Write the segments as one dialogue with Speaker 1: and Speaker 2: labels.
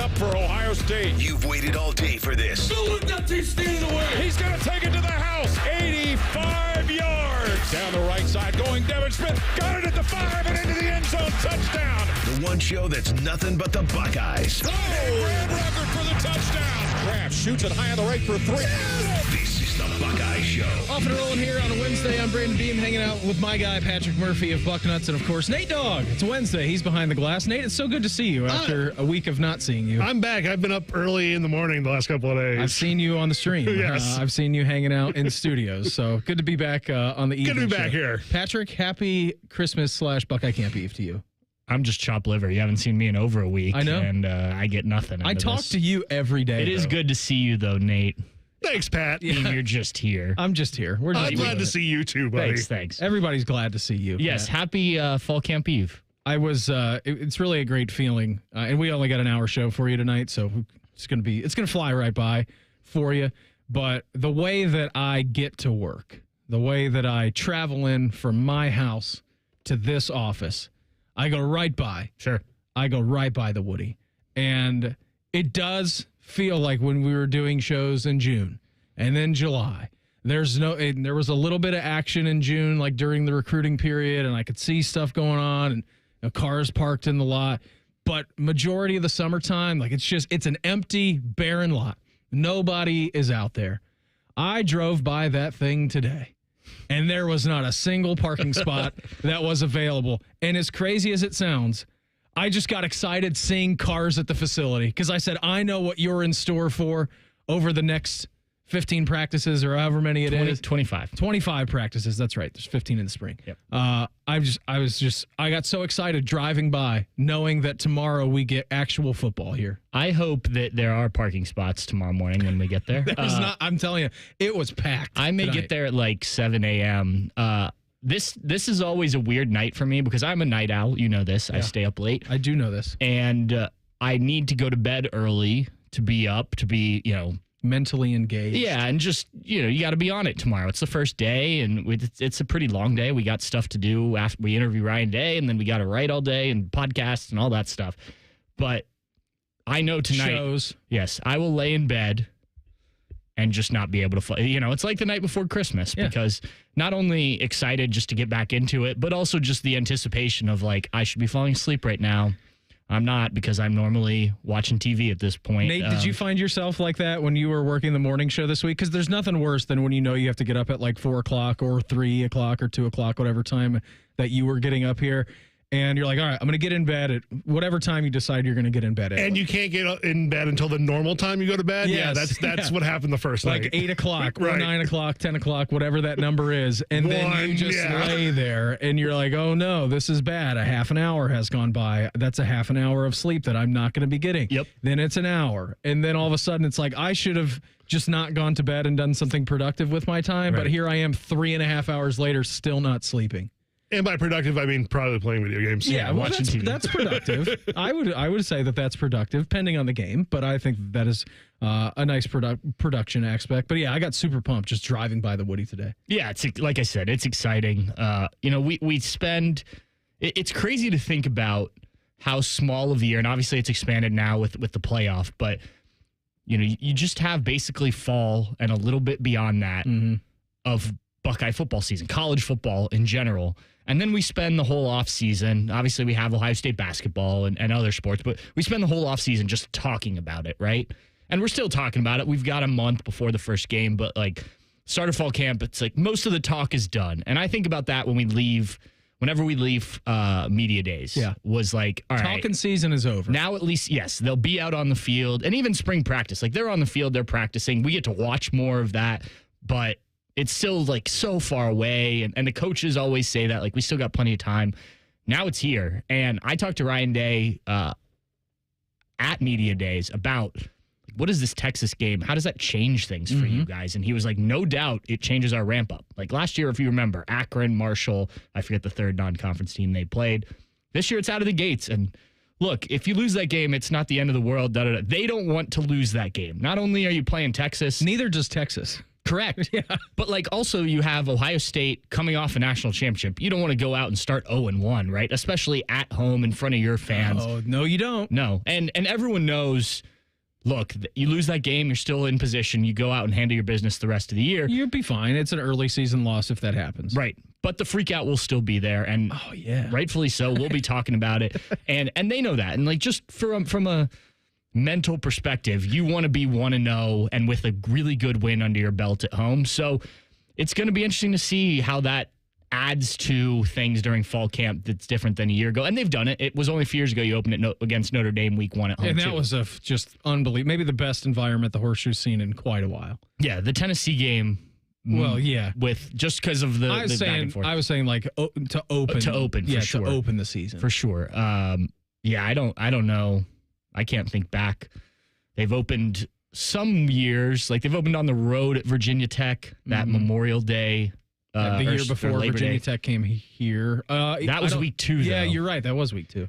Speaker 1: up for Ohio State.
Speaker 2: You've waited all day for this.
Speaker 1: He's standing away. He's going to take it to the house. 85 yards. Down the right side going Devin Smith. Got it at the 5 and into the end zone. Touchdown.
Speaker 2: The one show that's nothing but the Buckeyes.
Speaker 1: Oh, grand record for the touchdown. Kraft shoots it high on the right for 3.
Speaker 2: This is the Buckeye Show.
Speaker 3: Off and rolling here on a Wednesday. I'm Brandon Beam, hanging out with my guy, Patrick Murphy of Bucknuts, and, of course, Nate Dogg. It's Wednesday. He's behind the glass. Nate, it's so good to see you after a week of not seeing you.
Speaker 4: I'm back. I've been up early in the morning the last couple of days.
Speaker 3: I've seen you on the stream.
Speaker 4: Yes.
Speaker 3: I've seen you hanging out in studios. So good to be back on the evening
Speaker 4: Good to be back
Speaker 3: show.
Speaker 4: here.
Speaker 3: Patrick, happy Christmas / Buckeye Camp Eve to you.
Speaker 5: I'm just chopped liver. You haven't seen me in over a week.
Speaker 3: I know.
Speaker 5: And I get nothing.
Speaker 3: I talk to you every day.
Speaker 5: It is good to see you, though, Nate.
Speaker 4: Thanks, Pat.
Speaker 5: You're just here.
Speaker 3: I'm just here. We're just
Speaker 4: I'm glad to see you too, buddy.
Speaker 5: Thanks.
Speaker 3: Everybody's glad to see you.
Speaker 5: Yes,
Speaker 3: Pat.
Speaker 5: happy Fall Camp Eve.
Speaker 3: I was. It's really a great feeling, and we only got an hour show for you tonight, so it's gonna fly right by for you. But the way that I get to work, the way that I travel in from my house to this office, I go right by.
Speaker 5: Sure.
Speaker 3: I go right by the Woody, and it does feel like when we were doing shows in June and then July. There was a little bit of action in June, like during the recruiting period, and I could see stuff going on and cars parked in the lot. But majority of the summertime, like it's an empty, barren lot. Nobody is out there. I drove by that thing today, and there was not a single parking spot that was available. And as crazy as it sounds, I just got excited seeing cars at the facility because I said, I know what you're in store for over the next 15 practices or however many it is.
Speaker 5: 25
Speaker 3: practices. That's right. There's 15 in the spring.
Speaker 5: Yep.
Speaker 3: I got so excited driving by knowing that tomorrow we get actual football here.
Speaker 5: I hope that there are parking spots tomorrow morning when we get there.
Speaker 3: I'm telling you, it was packed.
Speaker 5: I may
Speaker 3: tonight.
Speaker 5: get there at like 7 a.m. This is always a weird night for me because I'm a night owl. You know this. Yeah. I stay up late.
Speaker 3: I do know this.
Speaker 5: And I need to go to bed early to be up, to be,
Speaker 3: mentally engaged.
Speaker 5: Yeah, and just, you got to be on it tomorrow. It's the first day, and it's a pretty long day. We got stuff to do after we interview Ryan Day, and then we got to write all day and podcasts and all that stuff. But I know tonight,
Speaker 3: shows.
Speaker 5: Yes, I will lay in bed and just not be able to, it's like the night before Christmas because not only excited just to get back into it, but also just the anticipation of like, I should be falling asleep right now. I'm not because I'm normally watching TV at this point.
Speaker 3: Nate, did you find yourself like that when you were working the morning show this week? Because there's nothing worse than when you have to get up at like 4 o'clock or 3 o'clock or 2 o'clock, whatever time that you were getting up here. And you're like, all right, I'm going to get in bed at whatever time you decide you're going to get in bed at.
Speaker 4: And you can't get in bed until the normal time you go to bed?
Speaker 3: Yes.
Speaker 4: Yeah, that's what happened the first
Speaker 3: like
Speaker 4: night.
Speaker 3: 8 o'clock or
Speaker 4: Right.
Speaker 3: 9 o'clock, 10 o'clock, whatever that number is. And then you just lay there and you're like, oh no, this is bad. A half an hour has gone by. That's a half an hour of sleep that I'm not going to be getting.
Speaker 5: Yep.
Speaker 3: Then it's an hour. And then all of a sudden it's like, I should have just not gone to bed and done something productive with my time.
Speaker 5: Right.
Speaker 3: But here I am 3.5 hours later, still not sleeping.
Speaker 4: And by productive, I mean probably playing video games.
Speaker 3: Yeah, well,
Speaker 5: watching TV.
Speaker 3: that's productive. I would say that's productive, depending on the game. But I think that is a nice production aspect. But yeah, I got super pumped just driving by the Woody today.
Speaker 5: Yeah, it's like I said, it's exciting. We spend. It's crazy to think about how small of a year, and obviously it's expanded now with the playoff. But you just have basically fall and a little bit beyond that of Buckeye football season, college football in general. And then we spend the whole off season. Obviously, we have Ohio State basketball and other sports, but we spend the whole off season just talking about it, right? And we're still talking about it. We've got a month before the first game, but like start of fall camp, it's like most of the talk is done. And I think about that whenever we leave media days.
Speaker 3: Yeah.
Speaker 5: Was like, all right.
Speaker 3: Talking season is over.
Speaker 5: Now at least, yes, they'll be out on the field. And even spring practice. Like they're on the field, they're practicing. We get to watch more of that, but it's still like so far away. And the coaches always say that, like, we still got plenty of time. Now it's here. And I talked to Ryan Day at media days about what is this Texas game? How does that change things for you guys? And he was like, no doubt it changes our ramp up. Like last year, if you remember, Akron, Marshall, I forget the third non-conference team they played. This year it's out of the gates. And look, if you lose that game, it's not the end of the world. They don't want to lose that game. Not only are you playing Texas.
Speaker 3: Neither does Texas.
Speaker 5: Correct. Yeah. But like also you have Ohio State coming off a national championship. You don't want to go out and start 0-1, right? Especially at home in front of your fans.
Speaker 3: Oh, no, you don't.
Speaker 5: No. And everyone knows, look, you lose that game, you're still in position. You go out and handle your business the rest of the year.
Speaker 3: You'll be fine. It's an early season loss if that happens.
Speaker 5: Right. But the freak out will still be there. And rightfully so. We'll be talking about it. And they know that. And like just from a mental perspective, you want to be 1-0 and with a really good win under your belt at home. So it's going to be interesting to see how that adds to things during fall camp that's different than a year ago. And they've done it. It was only a few years ago you opened it against Notre Dame week 1 at home.
Speaker 3: And that was just unbelievable. Maybe the best environment the Horseshoe's seen in quite a while.
Speaker 5: Yeah, the Tennessee game.
Speaker 3: Well, yeah.
Speaker 5: With just because of the back and forth.
Speaker 3: I was saying like to open.
Speaker 5: For sure.
Speaker 3: To open the season.
Speaker 5: For sure. Yeah, I don't know. I can't think back. They've opened some years, like they've opened on the road at Virginia Tech that Memorial Day.
Speaker 3: The year before Virginia Tech came here.
Speaker 5: That was week 2, though.
Speaker 3: Yeah, you're right. That was week 2.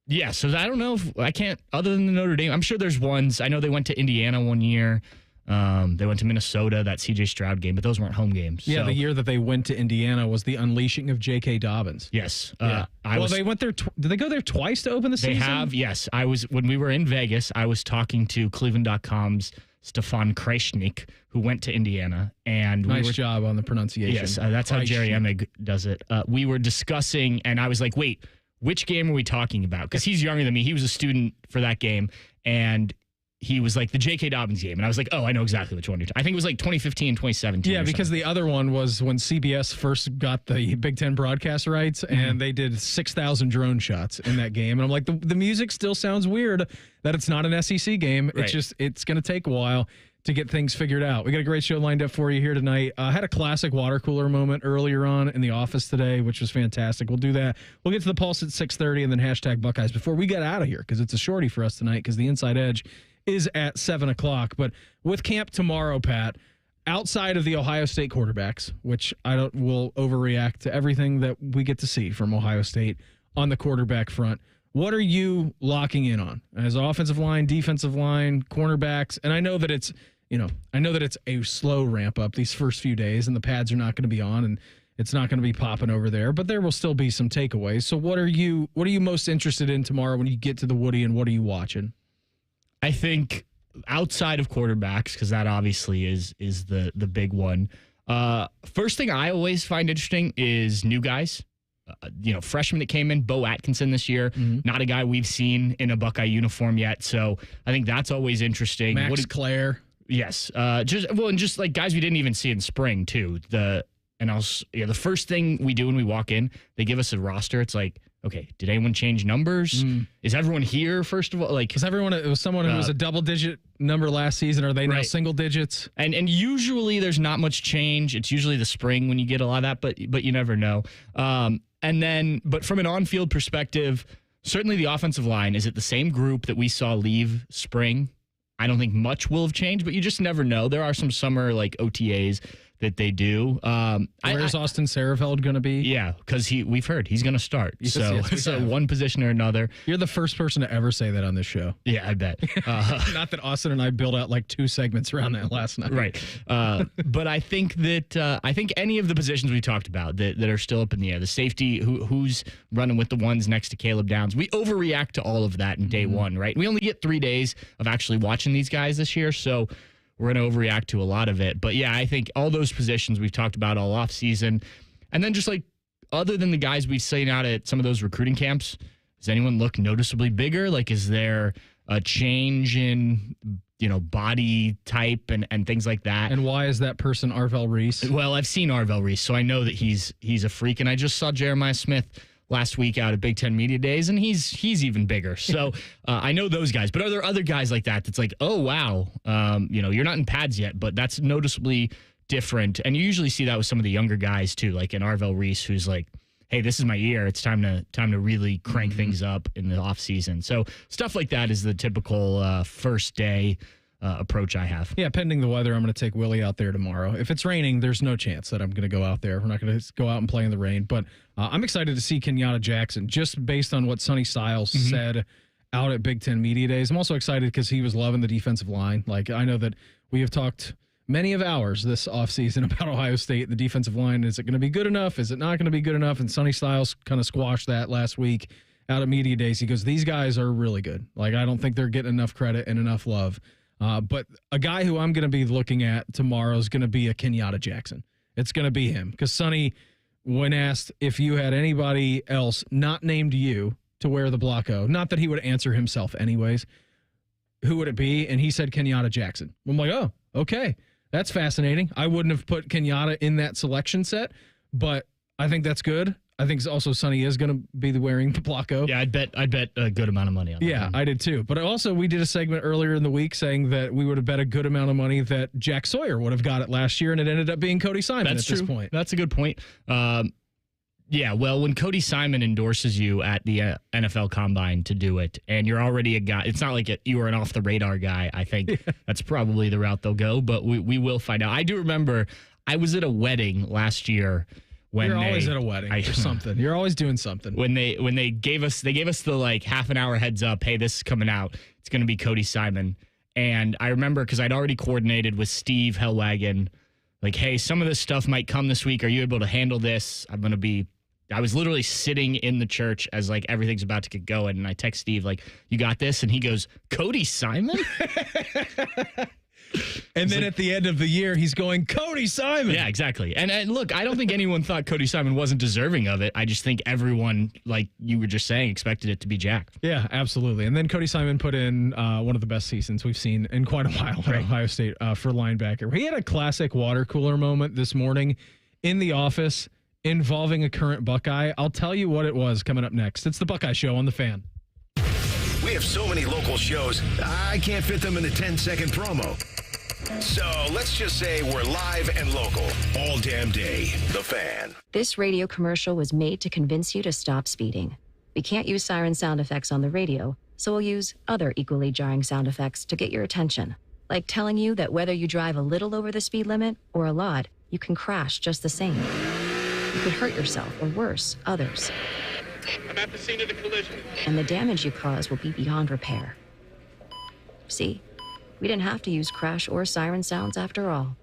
Speaker 5: Yeah, so I don't know if I can't, other than the Notre Dame, I'm sure there's ones. I know they went to Indiana one year. They went to Minnesota, that C.J. Stroud game, but those weren't home games.
Speaker 3: Yeah,
Speaker 5: so.
Speaker 3: the year that they went to Indiana was the unleashing of J.K. Dobbins.
Speaker 5: Yes.
Speaker 3: They went there. Did they go there twice to open the season?
Speaker 5: They have, yes. When we were in Vegas, I was talking to Cleveland.com's Stefan Kreshnik, who went to Indiana. And
Speaker 3: nice job on the pronunciation.
Speaker 5: Yes, that's how Jerry Emig does it. We were discussing, and I was like, wait, which game are we talking about? Because he's younger than me. He was a student for that game, and he was like the J.K. Dobbins game. And I was like, oh, I know exactly which one you're talking. I think it was like 2015, 2017.
Speaker 3: Yeah, because the other one was when CBS first got the Big Ten broadcast rights, and they did 6,000 drone shots in that game. And I'm like, the music still sounds weird that it's not an SEC game.
Speaker 5: Right.
Speaker 3: It's going to take a while to get things figured out. We got a great show lined up for you here tonight. I had a classic water cooler moment earlier on in the office today, which was fantastic. We'll do that. We'll get to the Pulse at 6:30 and then hashtag Buckeyes before we get out of here, because it's a shorty for us tonight, because the Inside Edge is at 7 o'clock. But with camp tomorrow, Pat, outside of the Ohio State quarterbacks, which will overreact to everything that we get to see from Ohio State on the quarterback front, what are you locking in on as offensive line, defensive line, cornerbacks? And I know that it's a slow ramp up these first few days, and the pads are not going to be on, and it's not going to be popping over there, but there will still be some takeaways. So what are you most interested in tomorrow when you get to the Woody, and what are you watching?
Speaker 5: I think outside of quarterbacks, because that obviously is the big one. First thing I always find interesting is new guys. Freshman that came in, Bo Atkinson this year, not a guy we've seen in a Buckeye uniform yet. So I think that's always interesting.
Speaker 3: Max Clare.
Speaker 5: Yes. Just like guys we didn't even see in spring too. The first thing we do when we walk in, they give us a roster. It's like, okay, did anyone change numbers? Is everyone here, first of all? Like,
Speaker 3: it was someone who was a double-digit number last season. Are they now single digits?
Speaker 5: And usually there's not much change. It's usually the spring when you get a lot of that, but you never know. But from an on-field perspective, certainly the offensive line, is it the same group that we saw leave spring? I don't think much will have changed, but you just never know. There are some summer like OTAs that they do.
Speaker 3: Where's Austin Sarafeld going to be?
Speaker 5: Yeah, because we've heard he's going to start.
Speaker 3: Yes,
Speaker 5: so one position or another.
Speaker 3: You're the first person to ever say that on this show.
Speaker 5: Yeah, I bet.
Speaker 3: Not that Austin and I built out like 2 segments around that last night.
Speaker 5: Right. But I think that any of the positions we talked about that are still up in the air, the safety, who's running with the ones next to Caleb Downs, we overreact to all of that in day one, right? We only get 3 days of actually watching these guys this year, so we're going to overreact to a lot of it. But yeah, I think all those positions we've talked about all off season. And then just like, other than the guys we've seen out at some of those recruiting camps, does anyone look noticeably bigger? Like, is there a change in, body type and things like that?
Speaker 3: And why is that person Arvell Reese?
Speaker 5: Well, I've seen Arvell Reese, so I know that he's a freak. And I just saw Jeremiah Smith last week out at Big Ten Media Days, and he's even bigger. So I know those guys. But are there other guys like that that's like, oh, wow, you're not in pads yet, but that's noticeably different. And you usually see that with some of the younger guys, too, like an Arvell Reese, who's like, hey, this is my year. It's time to really crank things up in the offseason. So stuff like that is the typical first day approach I have.
Speaker 3: Yeah, pending the weather, I'm going to take Willie out there tomorrow. If it's raining, there's no chance that I'm going to go out there. We're not going to go out and play in the rain. But I'm excited to see Kenyatta Jackson, just based on what Sonny Styles said out at Big Ten Media Days. I'm also excited because he was loving the defensive line. Like, I know that we have talked many of ours this offseason about Ohio State, the defensive line. Is it going to be good enough? Is it not going to be good enough? And Sonny Styles kind of squashed that last week out of media days. He goes, these guys are really good. Like, I don't think they're getting enough credit and enough love. But a guy who I'm going to be looking at tomorrow is going to be a Kenyatta Jackson. It's going to be him. Because Sonny, when asked if you had anybody else not named you to wear the Blocko, not that he would answer himself anyways, who would it be? And he said Kenyatta Jackson. I'm like, oh, okay. That's fascinating. I wouldn't have put Kenyatta in that selection set, but I think that's good. I think also Sonny is going to be wearing the Blocko.
Speaker 5: Yeah, I'd bet a good amount of money on that.
Speaker 3: Yeah, I did too. But also, we did a segment earlier in the week saying that we would have bet a good amount of money that Jack Sawyer would have got it last year, and it ended up being Cody Simon this point.
Speaker 5: That's a good point. Yeah, well, when Cody Simon endorses you at the NFL Combine to do it, and you're already a guy, it's not like you were an off-the-radar guy. I think that's probably the route they'll go, but we will find out. I do remember I was at a wedding last year. You're
Speaker 3: always at a wedding or something. You're always doing something.
Speaker 5: When they gave us the like half an hour heads up, hey, this is coming out. It's going to be Cody Simon. And I remember because I'd already coordinated with Steve Hellwagon, like, hey, some of this stuff might come this week. Are you able to handle this? I was literally sitting in the church as like everything's about to get going. And I text Steve like, you got this? And he goes, Cody Simon?
Speaker 3: And then at the end of the year, he's going, Cody Simon.
Speaker 5: Yeah, exactly. And look, I don't think anyone thought Cody Simon wasn't deserving of it. I just think everyone, like you were just saying, expected it to be Jack.
Speaker 3: Yeah, absolutely. And then Cody Simon put in one of the best seasons we've seen in quite a while at Ohio State for linebacker. He had a classic water cooler moment this morning in the office involving a current Buckeye. I'll tell you what it was coming up next. It's the Buckeye Show on The Fan.
Speaker 2: We have so many local shows, I can't fit them in a 10-second promo. So let's just say we're live and local all damn day. The Fan.
Speaker 6: This radio commercial was made to convince you to stop speeding. We can't use siren sound effects on the radio, so we'll use other equally jarring sound effects to get your attention. Like telling you that whether you drive a little over the speed limit or a lot, you can crash just the same. You could hurt yourself or worse, others.
Speaker 7: I'm at the scene of the collision.
Speaker 6: And the damage you cause will be beyond repair. See? We didn't have to use crash or siren sounds after all.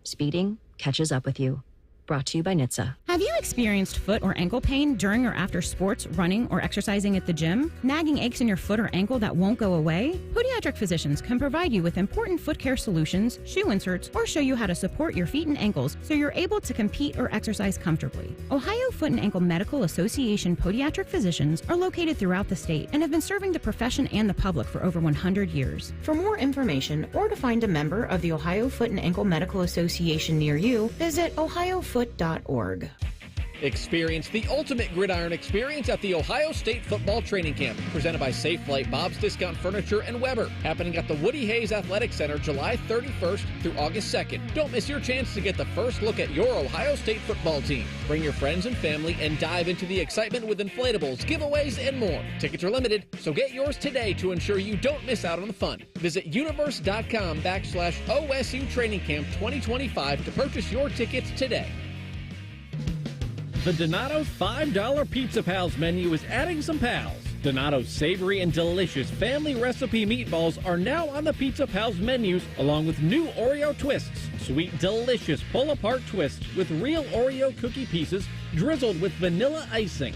Speaker 6: Speeding catches up with you. Brought to you by NHTSA.
Speaker 8: Have you experienced foot or ankle pain during or after sports, running, or exercising at the gym? Nagging aches in your foot or ankle that won't go away? Podiatric physicians can provide you with important foot care solutions, shoe inserts, or show you how to support your feet and ankles so you're able to compete or exercise comfortably. Ohio Foot and Ankle Medical Association podiatric physicians are located throughout the state and have been serving the profession and the public for over 100 years. For more information or to find a member of the Ohio Foot and Ankle Medical Association near you, visit ohiofoot.org.
Speaker 9: Experience the ultimate gridiron experience at the Ohio State Football Training Camp, presented by Safe Flight, Bob's Discount Furniture, and Weber, happening at the Woody Hayes Athletic Center July 31st through August 2nd. Don't miss your chance to get the first look at your Ohio State football team. Bring your friends and family and dive into the excitement with inflatables, giveaways, and more. Tickets are limited, so get yours today to ensure you don't miss out on the fun. Visit universe.com/OSU Training Camp 2025 to purchase your tickets today.
Speaker 10: The Donato's $5 Pizza Pals menu is adding some pals. Donato's savory and delicious family recipe meatballs are now on the Pizza Pals menus, along with new Oreo twists. Sweet, delicious pull-apart twists with real Oreo cookie pieces drizzled with vanilla icing.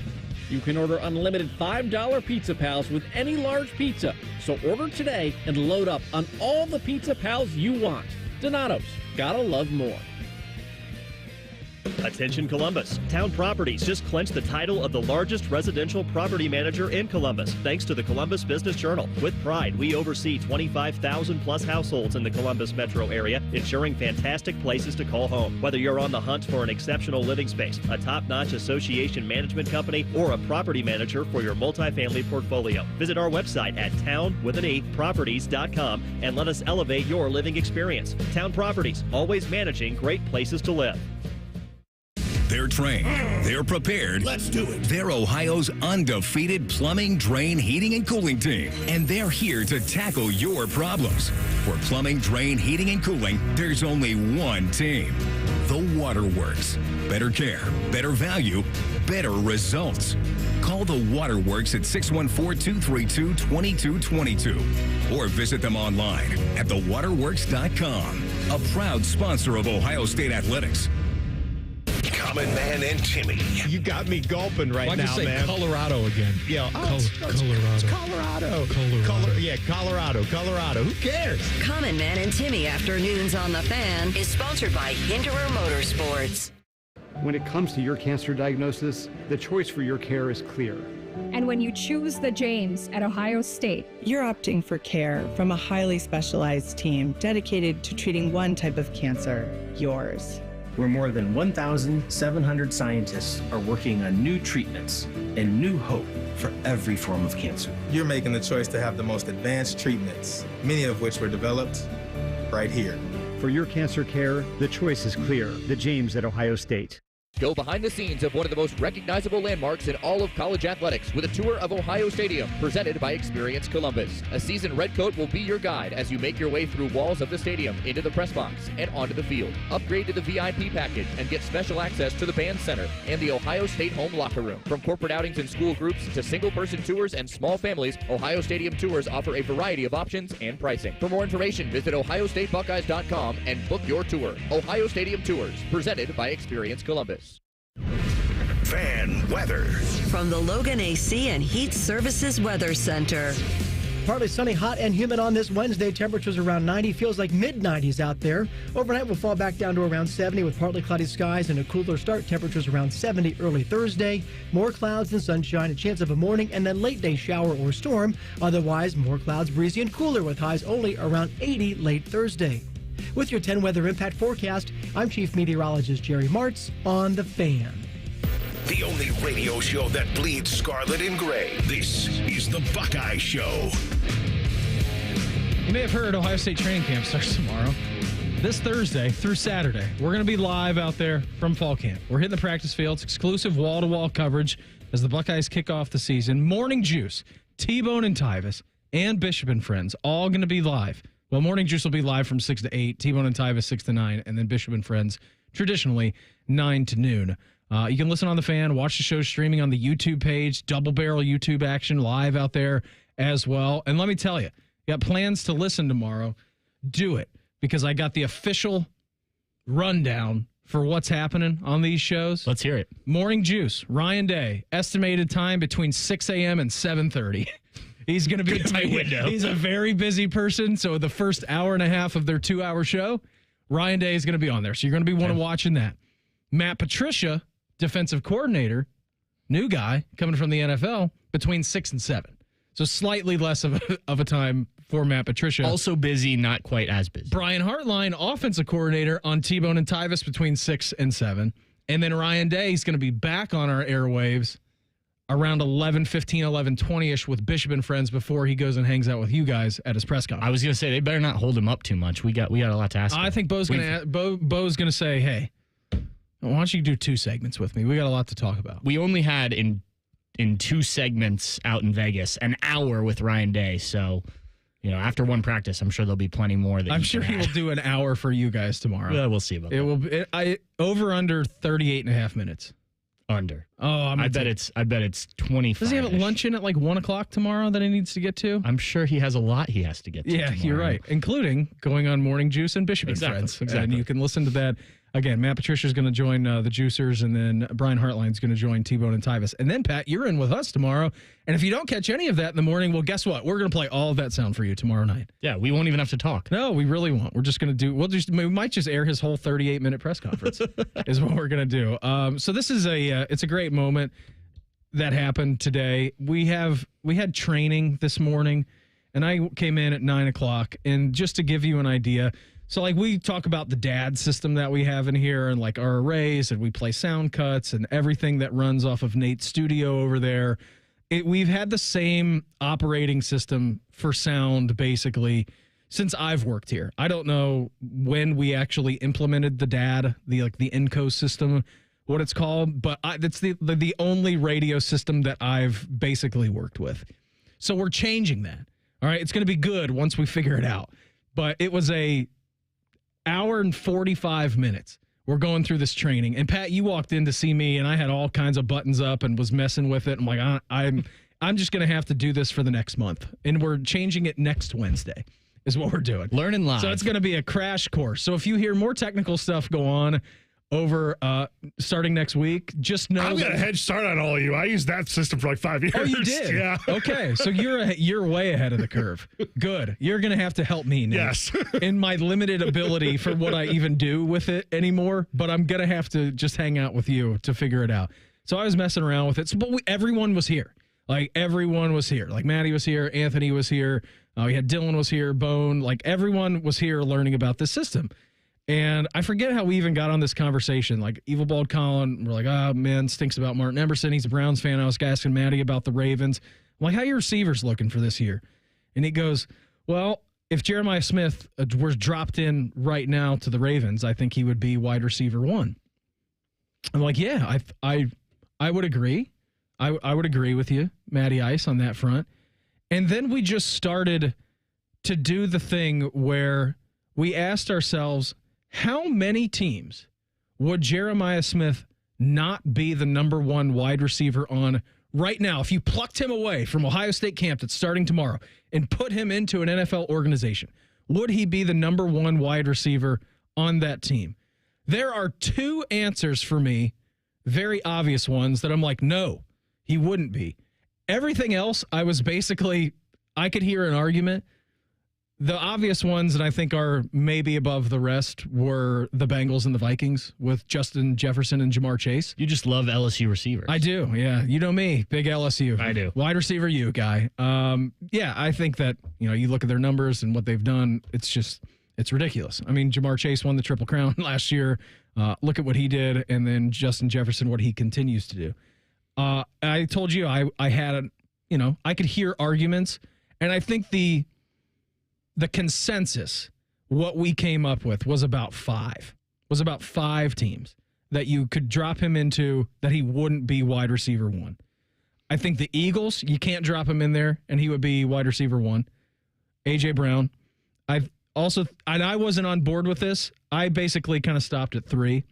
Speaker 10: You can order unlimited $5 Pizza Pals with any large pizza. So order today and load up on all the Pizza Pals you want. Donato's, gotta love more.
Speaker 11: Attention Columbus. Town Properties just clinched the title of the largest residential property manager in Columbus, thanks to the Columbus Business Journal. With pride, we oversee 25,000 plus households in the Columbus metro area, ensuring fantastic places to call home. Whether you're on the hunt for an exceptional living space, a top-notch association management company, or a property manager for your multifamily portfolio, visit our website at town-properties.com and let us elevate your living experience. Town Properties, always managing great places to live.
Speaker 2: They're trained. They're prepared. Let's do it. They're Ohio's undefeated plumbing, drain, heating, and cooling team. And they're here to tackle your problems. For plumbing, drain, heating, and cooling, there's only one team. The
Speaker 12: Waterworks. Better care, better value, better results. Call the Waterworks at 614-232-2222 or visit them online at thewaterworks.com. A proud sponsor of Ohio State Athletics.
Speaker 2: Common Man and Timmy.
Speaker 13: You got me gulping right
Speaker 3: Why'd
Speaker 13: now,
Speaker 3: you say
Speaker 13: man.
Speaker 3: Colorado again?
Speaker 13: Yeah,
Speaker 3: Colorado.
Speaker 13: Colorado. Who cares?
Speaker 14: Common Man and Timmy Afternoons on the Fan is sponsored by Hinderer Motorsports.
Speaker 15: When it comes to your cancer diagnosis, the choice for your care is clear.
Speaker 16: And when you choose the James at Ohio State,
Speaker 17: you're opting for care from a highly specialized team dedicated to treating one type of cancer, yours.
Speaker 18: Where more than 1,700 scientists are working on new treatments and new hope for every form of cancer.
Speaker 19: You're making the choice to have the most advanced treatments, many of which were developed right here.
Speaker 15: For your cancer care, the choice is clear. The James at Ohio State.
Speaker 9: Go behind the scenes of one of the most recognizable landmarks in all of college athletics with a tour of Ohio Stadium presented by Experience Columbus. A seasoned redcoat will be your guide as you make your way through walls of the stadium, into the press box, and onto the field. Upgrade to the VIP package and get special access to the band center and the Ohio State home locker room. From corporate outings and school groups to single-person tours and small families, Ohio Stadium tours offer a variety of options and pricing. For more information, visit ohiostatebuckeyes.com and book your tour. Ohio Stadium Tours, presented by Experience Columbus.
Speaker 2: Fan weather.
Speaker 14: From the Logan AC and Heat Services Weather Center.
Speaker 20: Partly sunny, hot and humid on this Wednesday. Temperatures around 90. Feels like mid-90s out there. Overnight will fall back down to around 70 with partly cloudy skies and a cooler start. Temperatures around 70 early Thursday. More clouds and sunshine, a chance of a morning and then late day shower or storm. Otherwise, more clouds, breezy and cooler with highs only around 80 late Thursday. With your 10 weather impact forecast, I'm Chief Meteorologist Jerry Martz on The Fan.
Speaker 2: The only radio show that bleeds scarlet and gray. This is the Buckeye Show.
Speaker 3: You may have heard Ohio State training camp starts tomorrow. This Thursday through Saturday, we're going to be live out there from fall camp. We're hitting the practice fields, exclusive wall-to-wall coverage as the Buckeyes kick off the season. Morning Juice, T-Bone and Tyvis, and Bishop and Friends, all going to be live. Well, Morning Juice will be live from 6 to 8, T-Bone and Tyvis 6 to 9, and then Bishop and Friends, traditionally, 9 to noon. You can listen on the Fan, watch the show streaming on the YouTube page, double barrel YouTube action live out there as well. And let me tell you, you got plans to listen tomorrow, do it, because I got the official rundown for what's happening on these shows.
Speaker 5: Let's hear it.
Speaker 3: Morning Juice, Ryan Day, estimated time between 6 a.m. and 7:30. He's going to be
Speaker 5: tight window.
Speaker 3: He's a very busy person, so the first hour and a half of their 2-hour show, Ryan Day is going to be on there. So you're going to be watching that. Matt Patricia, defensive coordinator, new guy coming from the NFL, between 6 and 7. So slightly less of a time for Matt Patricia.
Speaker 5: Also busy, not quite as busy.
Speaker 3: Brian Hartline, offensive coordinator on T-Bone and Tyvis, between 6 and 7. And then Ryan Day is going to be back on our airwaves around 11:15, 11:20-ish with Bishop and Friends before he goes and hangs out with you guys at his press conference.
Speaker 5: I was going to say, they better not hold him up too much. We got a lot to ask him.
Speaker 3: I think Bo's going to say, hey, why don't you do 2 segments with me? We got a lot to talk about.
Speaker 5: We only had in 2 segments out in Vegas an hour with Ryan Day. So, after one practice, I'm sure there'll be plenty more.
Speaker 3: I'm sure he will do an hour for you guys tomorrow.
Speaker 5: Yeah, we'll see about that.
Speaker 3: It will be over under 38 and a half minutes.
Speaker 5: Under.
Speaker 3: Oh,
Speaker 5: I bet it's 25.
Speaker 3: Does he have a luncheon at like 1 o'clock tomorrow that he needs to get to?
Speaker 5: I'm sure he has a lot he has to get to.
Speaker 3: Yeah,
Speaker 5: tomorrow.
Speaker 3: You're right. Including going on Morning Juice and Bishop and Friends.
Speaker 5: Exactly.
Speaker 3: And you can listen to that. Again, Matt Patricia's going to join the Juicers, and then Brian Hartline's going to join T-Bone and Tyvis. And then, Pat, you're in with us tomorrow. And if you don't catch any of that in the morning, well, guess what? We're going to play all of that sound for you tomorrow night.
Speaker 5: Yeah, we won't even have to talk.
Speaker 3: No, we really won't. We're just going to we might just air his whole 38-minute press conference is what we're going to do. So this is it's a great moment that happened today. We had training this morning, and I came in at 9 o'clock. And just to give you an idea, so like we talk about the DAD system that we have in here and like our arrays, and we play sound cuts and everything that runs off of Nate's studio over there. We've had the same operating system for sound basically since I've worked here. I don't know when we actually implemented the DAD, the Enco system, what it's called, but it's the only radio system that I've basically worked with. So we're changing that. All right, it's going to be good once we figure it out. But it was a hour and 45 minutes we're going through this training. And Pat, you walked in to see me, and I had all kinds of buttons up and was messing with it. I'm like, I'm just going to have to do this for the next month. And we're changing it next Wednesday is what we're doing.
Speaker 5: Learning live.
Speaker 3: So it's going to be a crash course. So if you hear more technical stuff go on over starting next week, just know
Speaker 4: I've got a head start on all of you. I used that system for like 5 years.
Speaker 3: Oh, you did?
Speaker 4: Yeah.
Speaker 3: Okay, so you're way ahead of the curve. Good. You're going to have to help me, Nate,
Speaker 4: Yes.
Speaker 3: in my limited ability for what I even do with it anymore, but I'm going to have to just hang out with you to figure it out. So I was messing around with it, but everyone was here. Like, everyone was here. Like, Maddie was here, Anthony was here, we had Dylan was here, Bone. Like, everyone was here learning about this system. And I forget how we even got on this conversation. Like, Evil Bald Colin, we're like, oh, man, stinks about Martin Emerson. He's a Browns fan. I was asking Maddie about the Ravens. I'm like, how are your receivers looking for this year? And he goes, well, if Jeremiah Smith was dropped in right now to the Ravens, I think he would be wide receiver 1. I'm like, yeah, I would agree. I would agree with you, Matty Ice, on that front. And then we just started to do the thing where we asked ourselves, how many teams would Jeremiah Smith not be the number 1 wide receiver on right now? If you plucked him away from Ohio State camp that's starting tomorrow and put him into an NFL organization, would he be the number 1 wide receiver on that team? There are 2 answers for me, very obvious ones, that I'm like, no, he wouldn't be. Everything else, I could hear an argument. The obvious ones that I think are maybe above the rest were the Bengals and the Vikings with Justin Jefferson and Jamar Chase.
Speaker 5: You just love LSU receivers.
Speaker 3: I do, yeah. You know me, big LSU.
Speaker 5: I do.
Speaker 3: Wide receiver you, guy. Yeah, I think that, you look at their numbers and what they've done, it's ridiculous. I mean, Jamar Chase won the Triple Crown last year. Look at what he did, and then Justin Jefferson, what he continues to do. I told you I had, I could hear arguments, and I think the consensus, what we came up with was about 5 teams that you could drop him into that he wouldn't be wide receiver 1. I think the Eagles, you can't drop him in there and he would be wide receiver 1. AJ Brown. I wasn't on board with this. I basically kind of stopped at 3.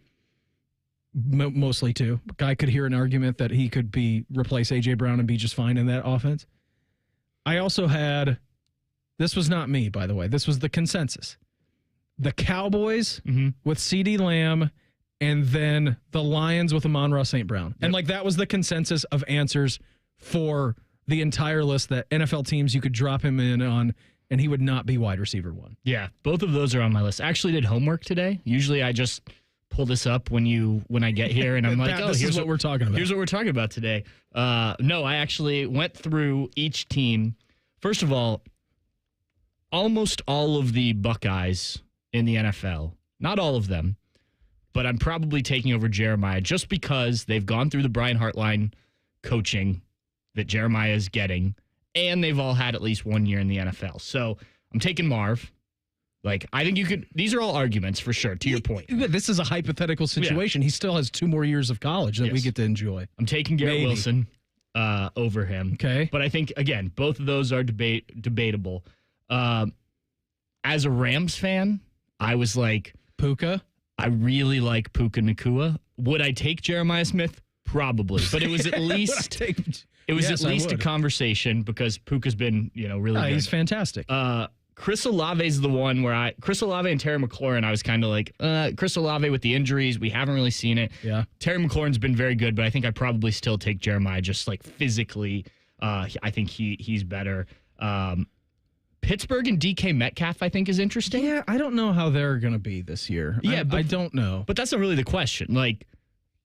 Speaker 3: Mostly 2. I could hear an argument that he could replace AJ Brown and be just fine in that offense. I also had, this was not me, by the way. This was the consensus. The Cowboys with CeeDee Lamb, and then the Lions with Amon-Ra St. Brown. Yep. And that was the consensus of answers for the entire list that NFL teams you could drop him in on, and he would not be wide receiver 1.
Speaker 5: Yeah, both of those are on my list. I actually did homework today. Usually I just pull this up when I get here, and I'm like,
Speaker 3: here's what we're talking about.
Speaker 5: Here's what we're talking about today. No, I actually went through each team. First of all, almost all of the Buckeyes in the NFL, not all of them, but I'm probably taking over Jeremiah just because they've gone through the Brian Hartline coaching that Jeremiah is getting, and they've all had at least 1 year in the NFL. So I'm taking Marv. I think these are all arguments for sure, to your point.
Speaker 3: This is a hypothetical situation. Yeah. He still has 2 more years of college that we get to enjoy.
Speaker 5: I'm taking Garrett Wilson over him.
Speaker 3: Okay.
Speaker 5: But I think, again, both of those are debatable. As a Rams fan, I was like,
Speaker 3: Puka?
Speaker 5: I really like Puka Nacua. Would I take Jeremiah Smith? Probably. But it was at least a conversation because Puka's been, really good.
Speaker 3: He's fantastic.
Speaker 5: Chris Olave's the one where Chris Olave and Terry McLaurin, I was kind of like, Chris Olave with the injuries, we haven't really seen it.
Speaker 3: Yeah.
Speaker 5: Terry McLaurin's been very good, but I think I probably still take Jeremiah just physically. I think he's better. Pittsburgh and DK Metcalf, I think, is interesting.
Speaker 3: Yeah, I don't know how they're going to be this year.
Speaker 5: Yeah,
Speaker 3: I don't know.
Speaker 5: But that's not really the question.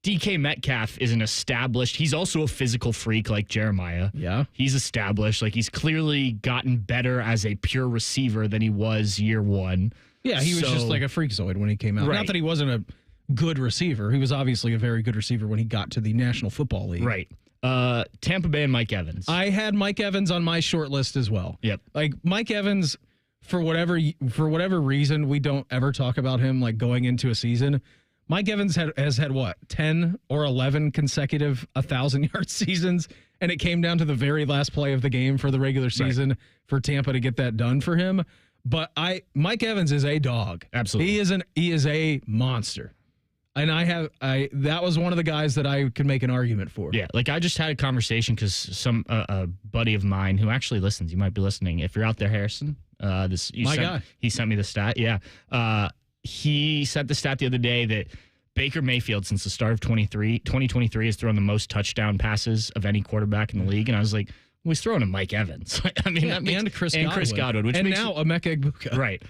Speaker 5: DK Metcalf is an established. He's also a physical freak like Jeremiah.
Speaker 3: Yeah.
Speaker 5: He's established. He's clearly gotten better as a pure receiver than he was year 1.
Speaker 3: Yeah, he was just like a freakazoid when he came out.
Speaker 5: Right.
Speaker 3: Not that he wasn't a good receiver. He was obviously a very good receiver when he got to the National Football League.
Speaker 5: Right. Tampa Bay and Mike Evans.
Speaker 3: I had Mike Evans on my short list as well.
Speaker 5: Yep.
Speaker 3: Mike Evans, for whatever reason, we don't ever talk about him going into a season. Mike Evans has had, 10 or 11 consecutive 1,000-yard seasons, and it came down to the very last play of the game for the regular season for Tampa to get that done for him. But Mike Evans is a dog.
Speaker 5: Absolutely.
Speaker 3: He is a monster. And that was one of the guys that I could make an argument for.
Speaker 5: Yeah, like I just had a conversation because a buddy of mine who actually listens, you might be listening. If you're out there, Harrison, guy. He sent me the stat. Yeah. He sent the stat the other day that Baker Mayfield, since the start of 2023, has thrown the most touchdown passes of any quarterback in the league. And I was like, well, he's throwing to Mike Evans. I mean, that makes,
Speaker 3: and Chris Godwin.
Speaker 5: Which
Speaker 3: and
Speaker 5: makes
Speaker 3: now Emeka Egbuka.
Speaker 5: Right.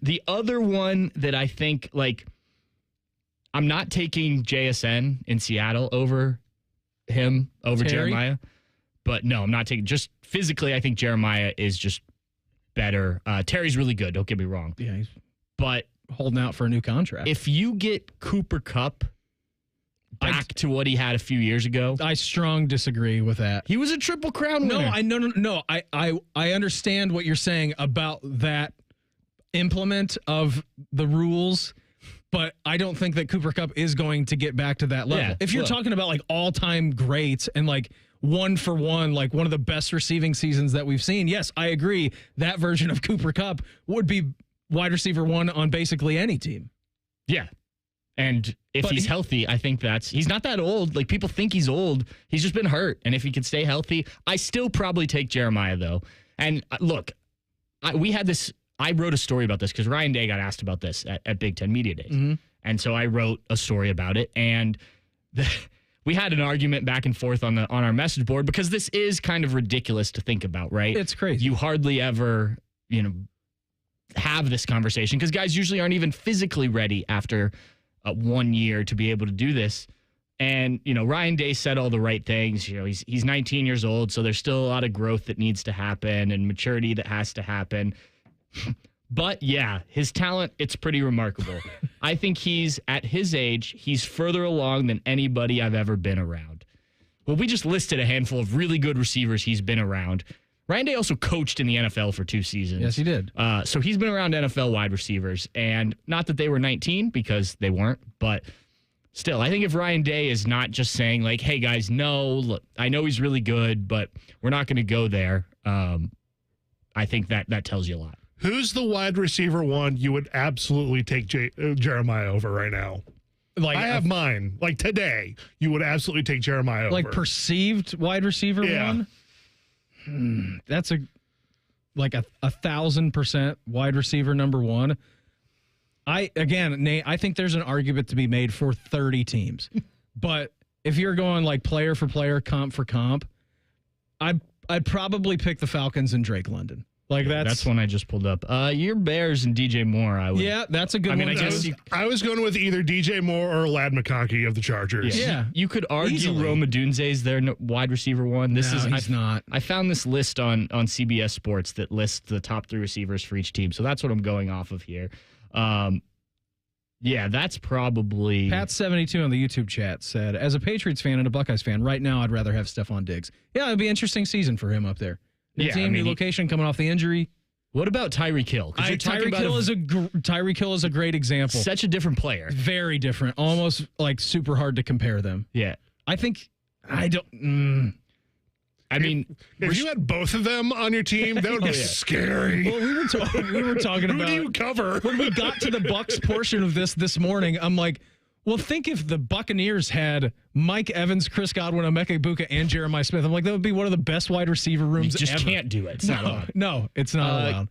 Speaker 5: The other one that I think, like, I'm not taking JSN in Seattle over
Speaker 3: Terry?
Speaker 5: Jeremiah. But no, I'm not taking, just physically, I think Jeremiah is just better. Terry's really good, don't get me wrong.
Speaker 3: Yeah, he's
Speaker 5: but
Speaker 3: holding out for a new contract.
Speaker 5: If you get Cooper Kupp back to what he had a few years ago,
Speaker 3: I strong disagree with that.
Speaker 5: He was a Triple Crown winner.
Speaker 3: No. I understand what you're saying about that implement of the rules, but I don't think that Cooper Kupp is going to get back to that level.
Speaker 5: Yeah,
Speaker 3: if you're talking about like all-time greats and like one for one, like one of the best receiving seasons that we've seen, yes, I agree. That version of Cooper Kupp would be wide receiver one on basically any team.
Speaker 5: Yeah. And if he's healthy, I think he's not that old. Like, people think he's old. He's just been hurt. And if he can stay healthy, I still probably take Jeremiah, though. And look, I wrote a story about this because Ryan Day got asked about this at Big Ten Media Days.
Speaker 3: Mm-hmm.
Speaker 5: And so I wrote a story about it. And we had an argument back and forth on our message board because this is kind of ridiculous to think about, right?
Speaker 3: It's crazy.
Speaker 5: You hardly ever, have this conversation because guys usually aren't even physically ready after 1 year to be able to do this. And, Ryan Day said all the right things. He's 19 years old, so there's still a lot of growth that needs to happen and maturity that has to happen. But yeah, his talent, it's pretty remarkable. I think at his age, he's further along than anybody I've ever been around. Well, we just listed a handful of really good receivers he's been around. Ryan Day also coached in the NFL for 2 seasons.
Speaker 3: Yes, he did.
Speaker 5: So he's been around NFL wide receivers, and not that they were 19 because they weren't, but still, I think if Ryan Day is not just saying like, hey guys, no, look, I know he's really good, but we're not going to go there. I think that tells you a lot.
Speaker 4: Who's the wide receiver one you would absolutely take Jeremiah over right now? Like I have mine. Like today, you would absolutely take Jeremiah over.
Speaker 3: Like perceived wide receiver one? That's a 1,000% wide receiver number one. Nate, I think there's an argument to be made for 30 teams. But if you're going like player for player, comp for comp, I'd probably pick the Falcons and Drake London. Like
Speaker 5: that's one I just pulled up. Your Bears and DJ Moore.
Speaker 3: Yeah, that's a good one.
Speaker 4: I was going with either DJ Moore or Ladd McConkey of the Chargers.
Speaker 3: Yeah.
Speaker 5: You could argue Rome Odunze is their wide receiver one.
Speaker 3: He's not.
Speaker 5: I found this list on CBS Sports that lists the top 3 receivers for each team. So that's what I'm going off of here. Yeah, that's probably...
Speaker 3: Pat72 on the YouTube chat said, as a Patriots fan and a Buckeyes fan, right now I'd rather have Stephon Diggs. Yeah, it'd be an interesting season for him up there. New location coming off the injury.
Speaker 5: What about Tyreek Hill?
Speaker 3: Tyreek Hill is a great example.
Speaker 5: Such a different player.
Speaker 3: Very different. Almost like super hard to compare them.
Speaker 5: Yeah.
Speaker 3: If
Speaker 4: you had both of them on your team, that would be scary.
Speaker 3: Well, we were talking about
Speaker 4: who do you cover?
Speaker 3: When we got to the Bucks portion of this morning, I'm like, well, think if the Buccaneers had Mike Evans, Chris Godwin, Emeka Egbuka, and Jeremiah Smith. I'm like, that would be one of the best wide receiver rooms
Speaker 5: ever. You just
Speaker 3: ever.
Speaker 5: can't do it. It's not allowed.
Speaker 3: No, it's not allowed.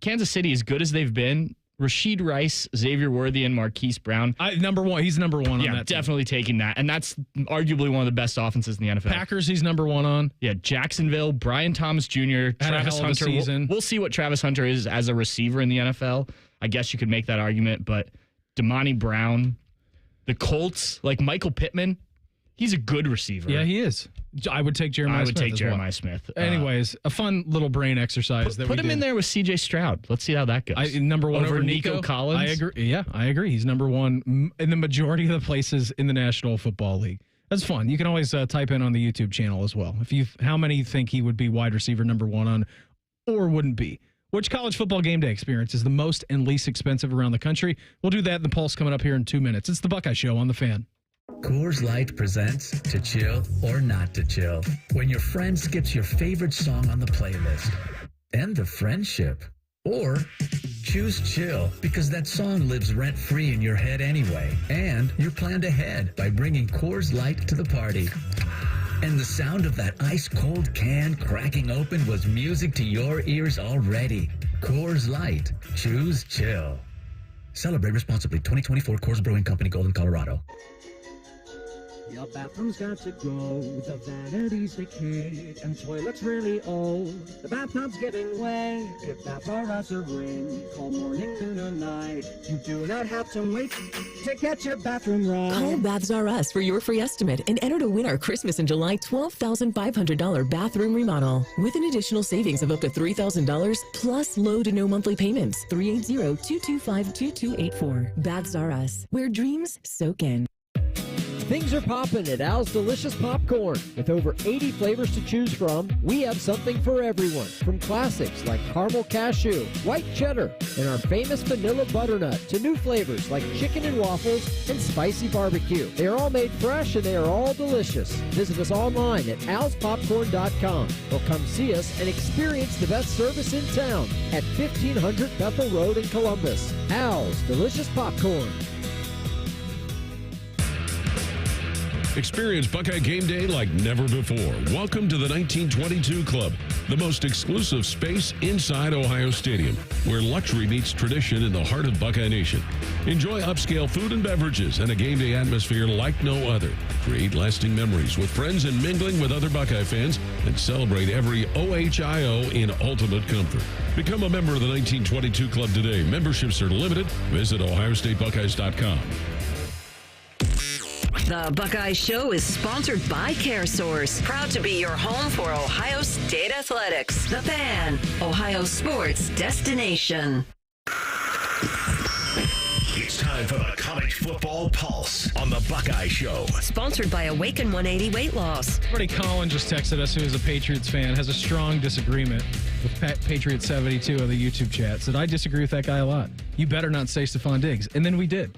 Speaker 5: Kansas City, as good as they've been, Rashid Rice, Xavier Worthy, and Marquise Brown.
Speaker 3: Number one. He's number one on that team.
Speaker 5: Definitely taking that. And that's arguably one of the best offenses in the NFL.
Speaker 3: Packers, he's number one on.
Speaker 5: Yeah, Jacksonville, Brian Thomas Jr., Travis Hunter. We'll see what Travis Hunter is as a receiver in the NFL. I guess you could make that argument, but Damani Brown, the Colts, like Michael Pittman, he's a good receiver.
Speaker 3: Yeah, he is. I would take Jeremiah
Speaker 5: Smith.
Speaker 3: Anyways, a fun little brain exercise.
Speaker 5: Put him in there with C.J. Stroud. Let's see how that goes.
Speaker 3: Number one over Nico
Speaker 5: Collins.
Speaker 3: I agree. Yeah, I agree. He's number one in the majority of the places in the National Football League. That's fun. You can always type in on the YouTube channel as well. How many you think he would be wide receiver number one on, or wouldn't be? Which college football game day experience is the most and least expensive around the country? We'll do that in the Pulse coming up here in 2 minutes. It's the Buckeye Show on The Fan.
Speaker 21: Coors Light presents To Chill or Not to Chill. When your friend skips your favorite song on the playlist. End the friendship. Or choose chill because that song lives rent-free in your head anyway. And you're planned ahead by bringing Coors Light to the party. And the sound of that ice-cold can cracking open was music to your ears already. Coors Light. Choose chill. Celebrate responsibly. 2024 Coors Brewing Company, Golden, Colorado.
Speaker 1: Your bathroom's got to go, the vanity's decayed, and toilet's really old. The bathtub's giving way. If that's our answer ring, call morning, noon, or night. You do not have to wait to get your bathroom right.
Speaker 22: Call Baths R Us for your free estimate and enter to win our Christmas in July $12,500 bathroom remodel with an additional savings of up to $3,000 plus low to no monthly payments. 380-225-2284. Baths R Us, where dreams soak in.
Speaker 10: Things are popping at Al's Delicious Popcorn. With over 80 flavors to choose from, we have something for everyone. From classics like caramel cashew, white cheddar, and our famous vanilla butternut to new flavors like chicken and waffles and spicy barbecue. They are all made fresh and they are all delicious. Visit us online at alspopcorn.com or come see us and experience the best service in town at 1500 Bethel Road in Columbus. Al's Delicious Popcorn.
Speaker 23: Experience Buckeye Game Day like never before. Welcome to the 1922 Club, the most exclusive space inside Ohio Stadium, where luxury meets tradition in the heart of Buckeye Nation. Enjoy upscale food and beverages and a game day atmosphere like no other. Create lasting memories with friends and mingling with other Buckeye fans, and celebrate every OHIO in ultimate comfort. Become a member of the 1922 Club today. Memberships are limited. Visit OhioStateBuckeyes.com.
Speaker 14: The Buckeye Show is sponsored by CareSource, proud to be your home for Ohio State Athletics. The Fan, Ohio sports destination.
Speaker 2: It's time for the College Football Pulse on the Buckeye Show.
Speaker 14: Sponsored by Awaken 180 Weight Loss.
Speaker 3: Buddy Colin just texted us, who is a Patriots fan, has a strong disagreement with Patriot 72 on the YouTube chat. Said, I disagree with that guy a lot. You better not say Stephon Diggs. And then we did.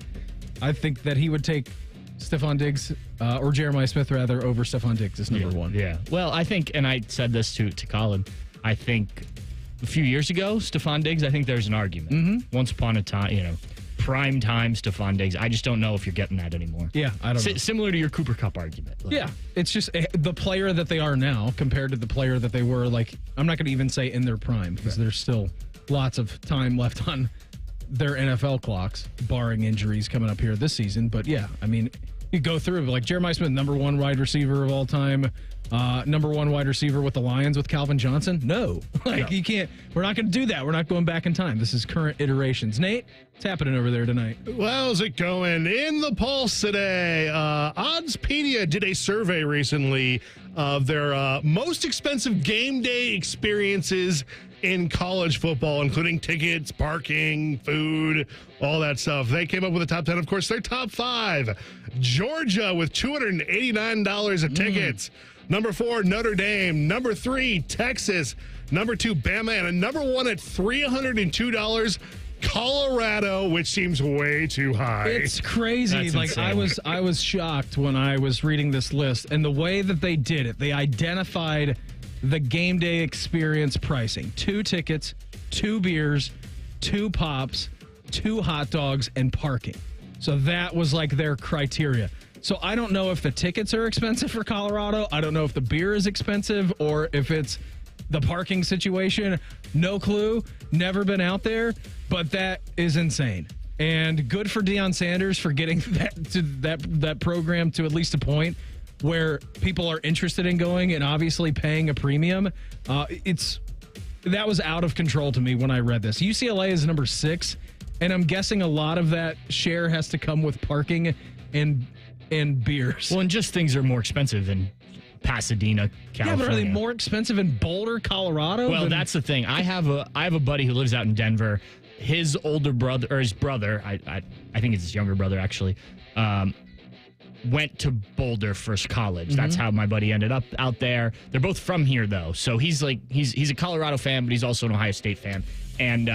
Speaker 3: I think that he would take Stephon Diggs, or Jeremiah Smith, rather, over Stephon Diggs is number one.
Speaker 5: Yeah. Well, I think, and I said this to Colin, I think a few years ago, Stephon Diggs, I think there's an argument.
Speaker 3: Mm-hmm.
Speaker 5: Once upon a time, prime time Stephon Diggs. I just don't know if you're getting that anymore.
Speaker 3: Yeah, I don't know.
Speaker 5: Similar to your Cooper Kupp argument.
Speaker 3: Yeah, it's just the player that they are now compared to the player that they were, I'm not going to even say in their prime, because there's still lots of time left on their NFL clocks, barring injuries coming up here this season. But yeah, I mean, you go through like Jeremiah Smith, number one wide receiver of all time, number one wide receiver with the Lions with Calvin Johnson. No, you can't. We're not going to do that. We're not going back in time. This is current iterations. Nate, what's happening over there tonight?
Speaker 4: Well, how's it going? In the Pulse today, Oddspedia did a survey recently of their most expensive game day experiences in college football, including tickets, parking, food, all that stuff. They came up with a top 10. Of course, their top 5. Georgia with $289 of tickets. Number 4, Notre Dame. Number 3, Texas. Number 2, Bama. And a number 1 at $302, Colorado, which seems way too high.
Speaker 3: It's crazy.
Speaker 5: That's insane.
Speaker 3: I was shocked when I was reading this list, and the way that they did it, they identified the game day experience pricing: 2 tickets, 2 beers, 2 pops, 2 hot dogs, and parking. So that was like their criteria. So I don't know if the tickets are expensive for Colorado. I don't know if the beer is expensive or if it's the parking situation. No clue. Never been out there, but that is insane. And good for Deion Sanders for getting that program to at least a point where people are interested in going and obviously paying a premium. That was out of control to me when I read this. UCLA is number 6, and I'm guessing a lot of that share has to come with parking and beers.
Speaker 5: Well, and just things are more expensive in Pasadena, California.
Speaker 3: Yeah, but are they more expensive in Boulder, Colorado?
Speaker 5: Well, that's the thing. I have a buddy who lives out in Denver. His older brother, or his brother, I think it's his younger brother actually, went to Boulder for college. Mm-hmm. That's how my buddy ended up out there. They're both from here though, so he's a Colorado fan, but he's also an Ohio State fan. And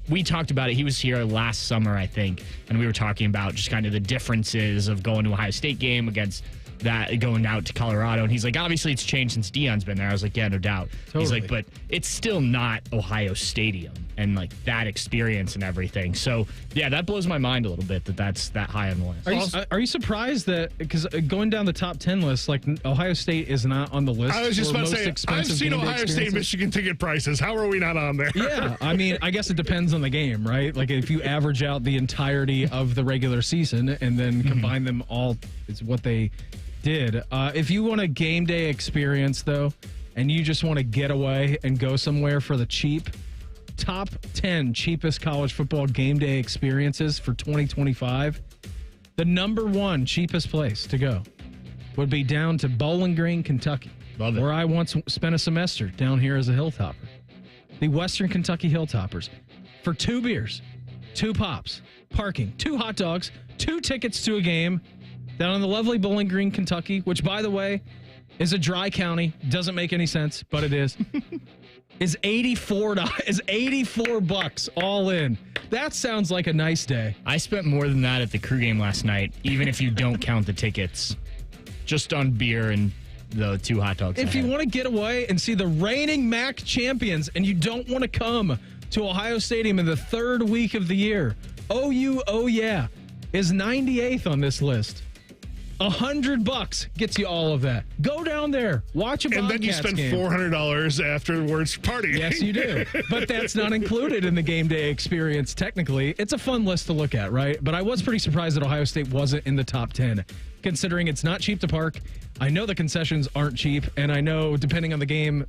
Speaker 5: we talked about it. He was here last summer, I think, and we were talking about just kind of the differences of going to Ohio State game against that going out to Colorado. And he's like, obviously it's changed since Deion's been there. I was like, yeah, no doubt.
Speaker 3: Totally.
Speaker 5: He's like, but it's still not Ohio Stadium and like that experience and everything. So yeah, that blows my mind a little bit that's that high on the list.
Speaker 3: Are you surprised that, because going down the top 10 list, like Ohio State is not on the list?
Speaker 4: I was just about to say, I've seen Ohio State, Michigan ticket prices. How are we not on there?
Speaker 3: Yeah, I mean, I guess it depends on the game, right? Like if you average out the entirety of the regular season and then combine them all, is what they did. If you want a game day experience, though, and you just want to get away and go somewhere for the cheap, top 10 cheapest college football game day experiences for 2025, the number one cheapest place to go would be down to Bowling Green, Kentucky.
Speaker 5: Love it.
Speaker 3: Where I once spent a semester down here as a Hilltopper. The Western Kentucky Hilltoppers. For 2 beers, 2 pops, parking, 2 hot dogs, 2 tickets to a game down in the lovely Bowling Green, Kentucky, which, by the way, is a dry county. Doesn't make any sense, but it is. Is $84 all in. That sounds like a nice day.
Speaker 5: I spent more than that at the crew game last night, even if you don't count the tickets, just on beer and the 2 hot dogs.
Speaker 3: If you want to get away and see the reigning MAC champions and you don't want to come to Ohio Stadium in the 3rd week of the year, OU, oh yeah, is 98th on this list. $100 gets you all of that. Go down there, watch a Bobcats game.
Speaker 4: And then you spend $400 afterwards partying.
Speaker 3: Yes, you do. But that's not included in the game day experience, technically. It's a fun list to look at, right? But I was pretty surprised that Ohio State wasn't in the top 10, considering it's not cheap to park. I know the concessions aren't cheap, and I know, depending on the game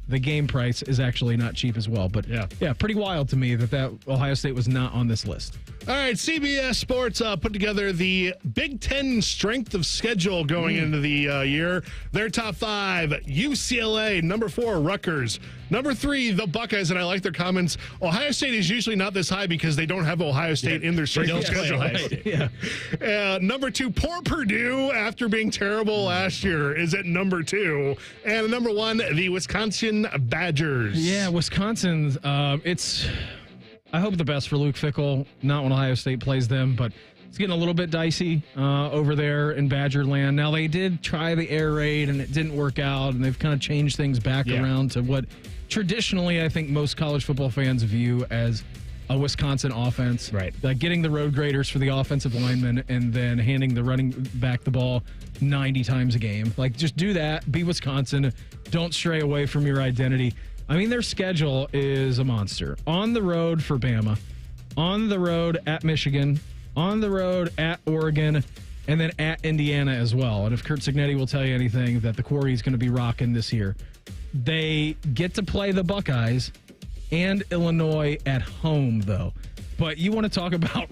Speaker 3: price is actually not cheap as well. But yeah, pretty wild to me that Ohio State was not on this list.
Speaker 4: All right, CBS Sports put together the Big Ten strength of schedule going into the year. Their top 5, UCLA. Number 4, Rutgers. Number 3, the Buckeyes, and I like their comments. Ohio State is usually not this high because they don't have Ohio State in their strength of schedule. Number 2, poor Purdue, after being terrible last year, is at number 2. And number 1, the Wisconsin Badgers.
Speaker 3: Yeah, Wisconsin, I hope the best for Luke Fickell, not when Ohio State plays them, but it's getting a little bit dicey over there in Badgerland. Now, they did try the air raid, and it didn't work out, and they've kind of changed things back around to what traditionally I think most college football fans view as a Wisconsin offense.
Speaker 5: Right.
Speaker 3: Like getting the road graders for the offensive linemen and then handing the running back the ball 90 times a game. Like, just do that. Be Wisconsin. Don't stray away from your identity. I mean, their schedule is a monster. On the road for Bama, on the road at Michigan, on the road at Oregon, and then at Indiana as well. And if Kurt Cignetti will tell you anything that the Quarry is going to be rocking this year, they get to play the Buckeyes and Illinois at home, though. But you want to talk about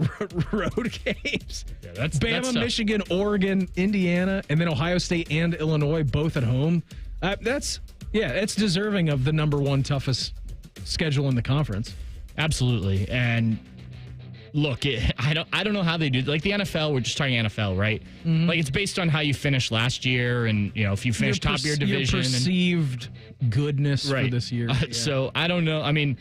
Speaker 3: road games?
Speaker 5: Yeah, that's
Speaker 3: Bama,
Speaker 5: tough.
Speaker 3: Michigan, Oregon, Indiana, and then Ohio State and Illinois both at home. It's deserving of the number 1 toughest schedule in the conference.
Speaker 5: Absolutely. And look, I don't know how they do. Like the NFL, we're just talking NFL, right? Mm-hmm. Like it's based on how you finished last year, and if you finish top of your division,
Speaker 3: your perceived goodness for this year.
Speaker 5: So I don't know. I mean,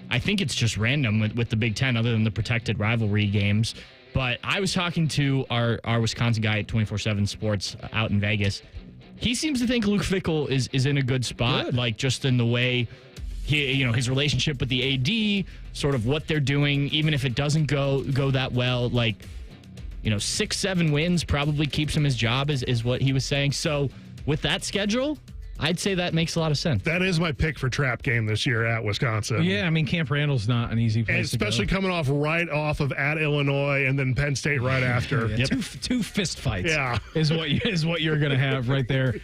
Speaker 5: I think it's just random with the Big Ten, other than the protected rivalry games. But I was talking to our Wisconsin guy at 24/7 Sports out in Vegas. He seems to think Luke Fickell is in a good spot, like just in the way his relationship with the AD, sort of what they're doing, even if it doesn't go that well, 6-7 wins probably keeps him his job, is what he was saying. So with that schedule, I'd say that makes a lot of sense.
Speaker 4: That is my pick for trap game this year at Wisconsin.
Speaker 3: Yeah, I mean, Camp Randall's not an easy place
Speaker 4: and especially
Speaker 3: to go.
Speaker 4: coming right off of at Illinois and then Penn State right after.
Speaker 3: Two fist fights is what you're going to have right there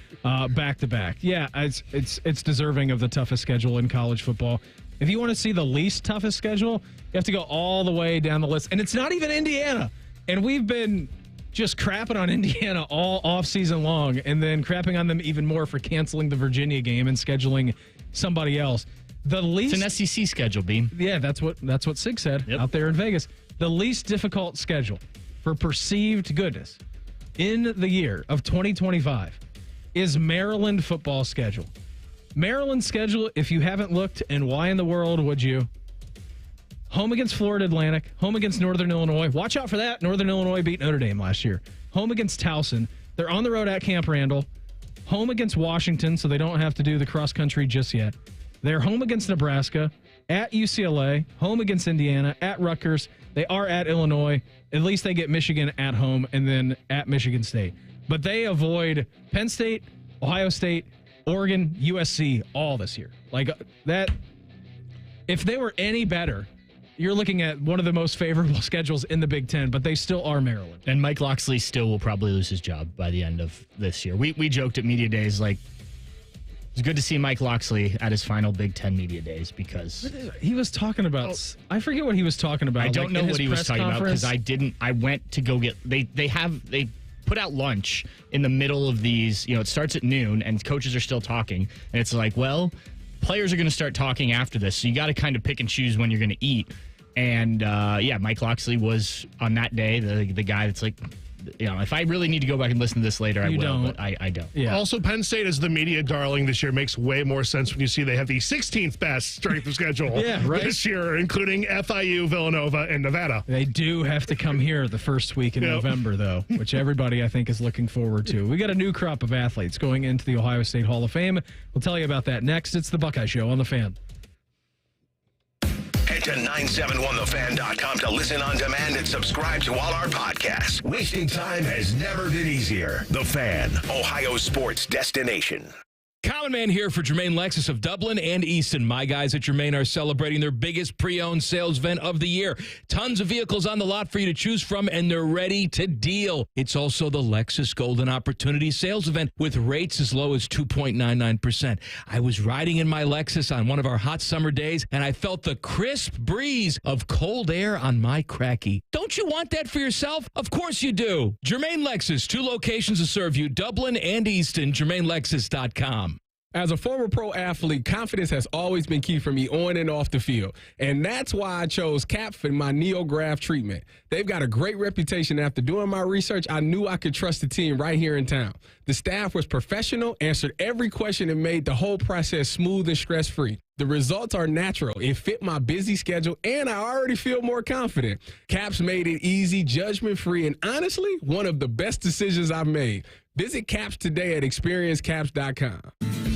Speaker 3: back to back. Yeah, it's deserving of the toughest schedule in college football. If you want to see the least toughest schedule, you have to go all the way down the list. And it's not even Indiana. And we've been just crapping on Indiana all off-season long, and then crapping on them even more for canceling the Virginia game and scheduling somebody else.
Speaker 5: It's an SEC schedule, Beam.
Speaker 3: Yeah, that's what Sig said out there in Vegas. The least difficult schedule for perceived goodness in the year of 2025 is Maryland football schedule. Maryland schedule, if you haven't looked, and why in the world would you? Home against Florida Atlantic, home against Northern Illinois. Watch out for that. Northern Illinois beat Notre Dame last year. Home against Towson, They're on the road at Camp Randall, home against Washington, so they don't have to do the cross country just yet. They're home against Nebraska, at UCLA, home against Indiana, at Rutgers. They are at Illinois. At least they get Michigan at home and then at Michigan State. But they avoid Penn State, Ohio State, Oregon, USC all this year. Like that, if they were any better, you're looking at one of the most favorable schedules in the Big Ten, but they still are Maryland.
Speaker 5: And Mike Locksley still will probably lose his job by the end of this year. We joked at Media Days, like, it's good to see Mike Locksley at his final Big Ten Media Days because
Speaker 3: he was talking about. I forget what he was talking about.
Speaker 5: I don't know what he was talking about because I went to go get. They put out lunch in the middle of these. You know, it starts at noon and coaches are still talking, and it's like, well, players are going to start talking after this, so you got to kind of pick and choose when you're going to eat. And Mike Locksley was on that day the guy that's like. You know, if I really need to go back and listen to this later, I will, but I don't.
Speaker 4: Yeah. Also, Penn State is the media darling this year. Makes way more sense when you see they have the 16th best strength of schedule this year, including FIU, Villanova, and Nevada.
Speaker 3: They do have to come here the first week in November, though, which everybody, I think, is looking forward to. We got a new crop of athletes going into the Ohio State Hall of Fame. We'll tell you about that next. It's the Buckeye Show on The Fan.
Speaker 2: Head to 971thefan.com to listen on demand and subscribe to all our podcasts. Wasting time has never been easier. The Fan, Ohio sports destination.
Speaker 6: Common Man here for Germain Lexus of Dublin and Easton. My guys at Germain are celebrating their biggest pre-owned sales event of the year. Tons of vehicles on the lot for you to choose from, and they're ready to deal. It's also the Lexus Golden Opportunity sales event with rates as low as 2.99%. I was riding in my Lexus on one of our hot summer days, and I felt the crisp breeze of cold air on my cracky. Don't you want that for yourself? Of course you do. Germain Lexus, 2 locations to serve you, Dublin and Easton, GermainLexus.com.
Speaker 7: As a former pro athlete, confidence has always been key for me on and off the field. And that's why I chose CAP for my NeoGraft treatment. They've got a great reputation. After doing my research, I knew I could trust the team right here in town. The staff was professional, answered every question, and made the whole process smooth and stress-free. The results are natural. It fit my busy schedule, and I already feel more confident. CAP's made it easy, judgment-free, and honestly, one of the best decisions I've made. Visit CAPS today at experiencecaps.com.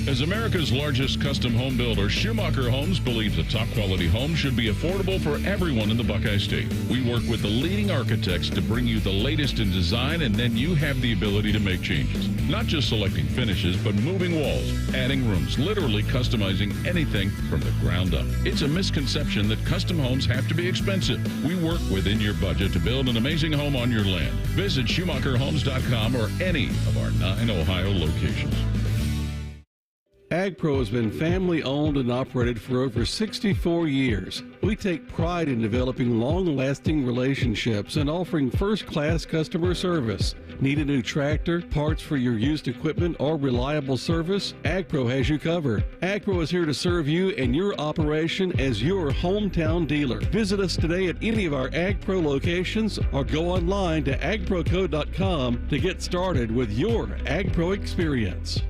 Speaker 23: As America's largest custom home builder, Schumacher Homes believes a top-quality home should be affordable for everyone in the Buckeye State. We work with the leading architects to bring you the latest in design, and then you have the ability to make changes. Not just selecting finishes, but moving walls, adding rooms, literally customizing anything from the ground up. It's a misconception that custom homes have to be expensive. We work within your budget to build an amazing home on your land. Visit SchumacherHomes.com or any of our 9 Ohio locations.
Speaker 8: AgPro has been family-owned and operated for over 64 years. We take pride in developing long-lasting relationships and offering first-class customer service. Need a new tractor, parts for your used equipment, or reliable service? AgPro has you covered. AgPro is here to serve you and your operation as your hometown dealer. Visit us today at any of our AgPro locations or go online to agproco.com to get started with your AgPro experience.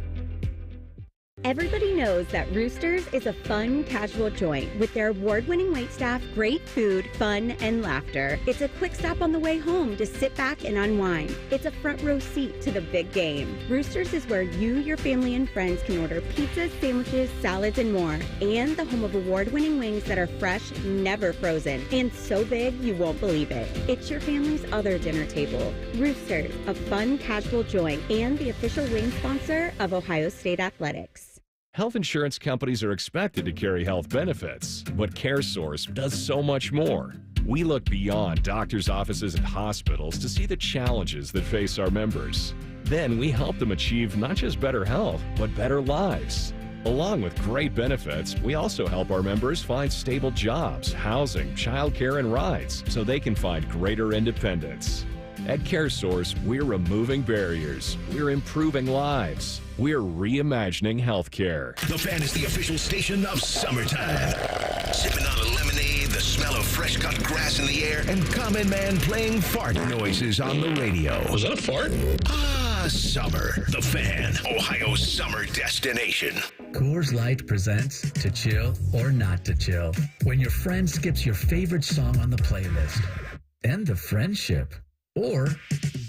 Speaker 24: Everybody knows that Roosters is a fun, casual joint with their award-winning waitstaff, great food, fun, and laughter. It's a quick stop on the way home to sit back and unwind. It's a front row seat to the big game. Roosters is where you, your family, and friends can order pizzas, sandwiches, salads, and more. And the home of award-winning wings that are fresh, never frozen, and so big you won't believe it. It's your family's other dinner table. Roosters, a fun, casual joint, and the official wing sponsor of Ohio State Athletics.
Speaker 25: Health insurance companies are expected to carry health benefits, but CareSource does so much more. We look beyond doctors' offices and hospitals to see the challenges that face our members. Then we help them achieve not just better health, but better lives. Along with great benefits, we also help our members find stable jobs, housing, childcare, and rides so they can find greater independence. At CareSource, we're removing barriers. We're improving lives. We're reimagining healthcare.
Speaker 2: The Fan is the official station of summertime. Sipping on a lemonade, the smell of fresh-cut grass in the air, and Common Man playing fart noises on the radio.
Speaker 23: Was that a fart?
Speaker 2: Ah, summer. The Fan, Ohio's summer destination.
Speaker 21: Coors Light presents To Chill or Not to Chill. When your friend skips your favorite song on the playlist. End the friendship. Or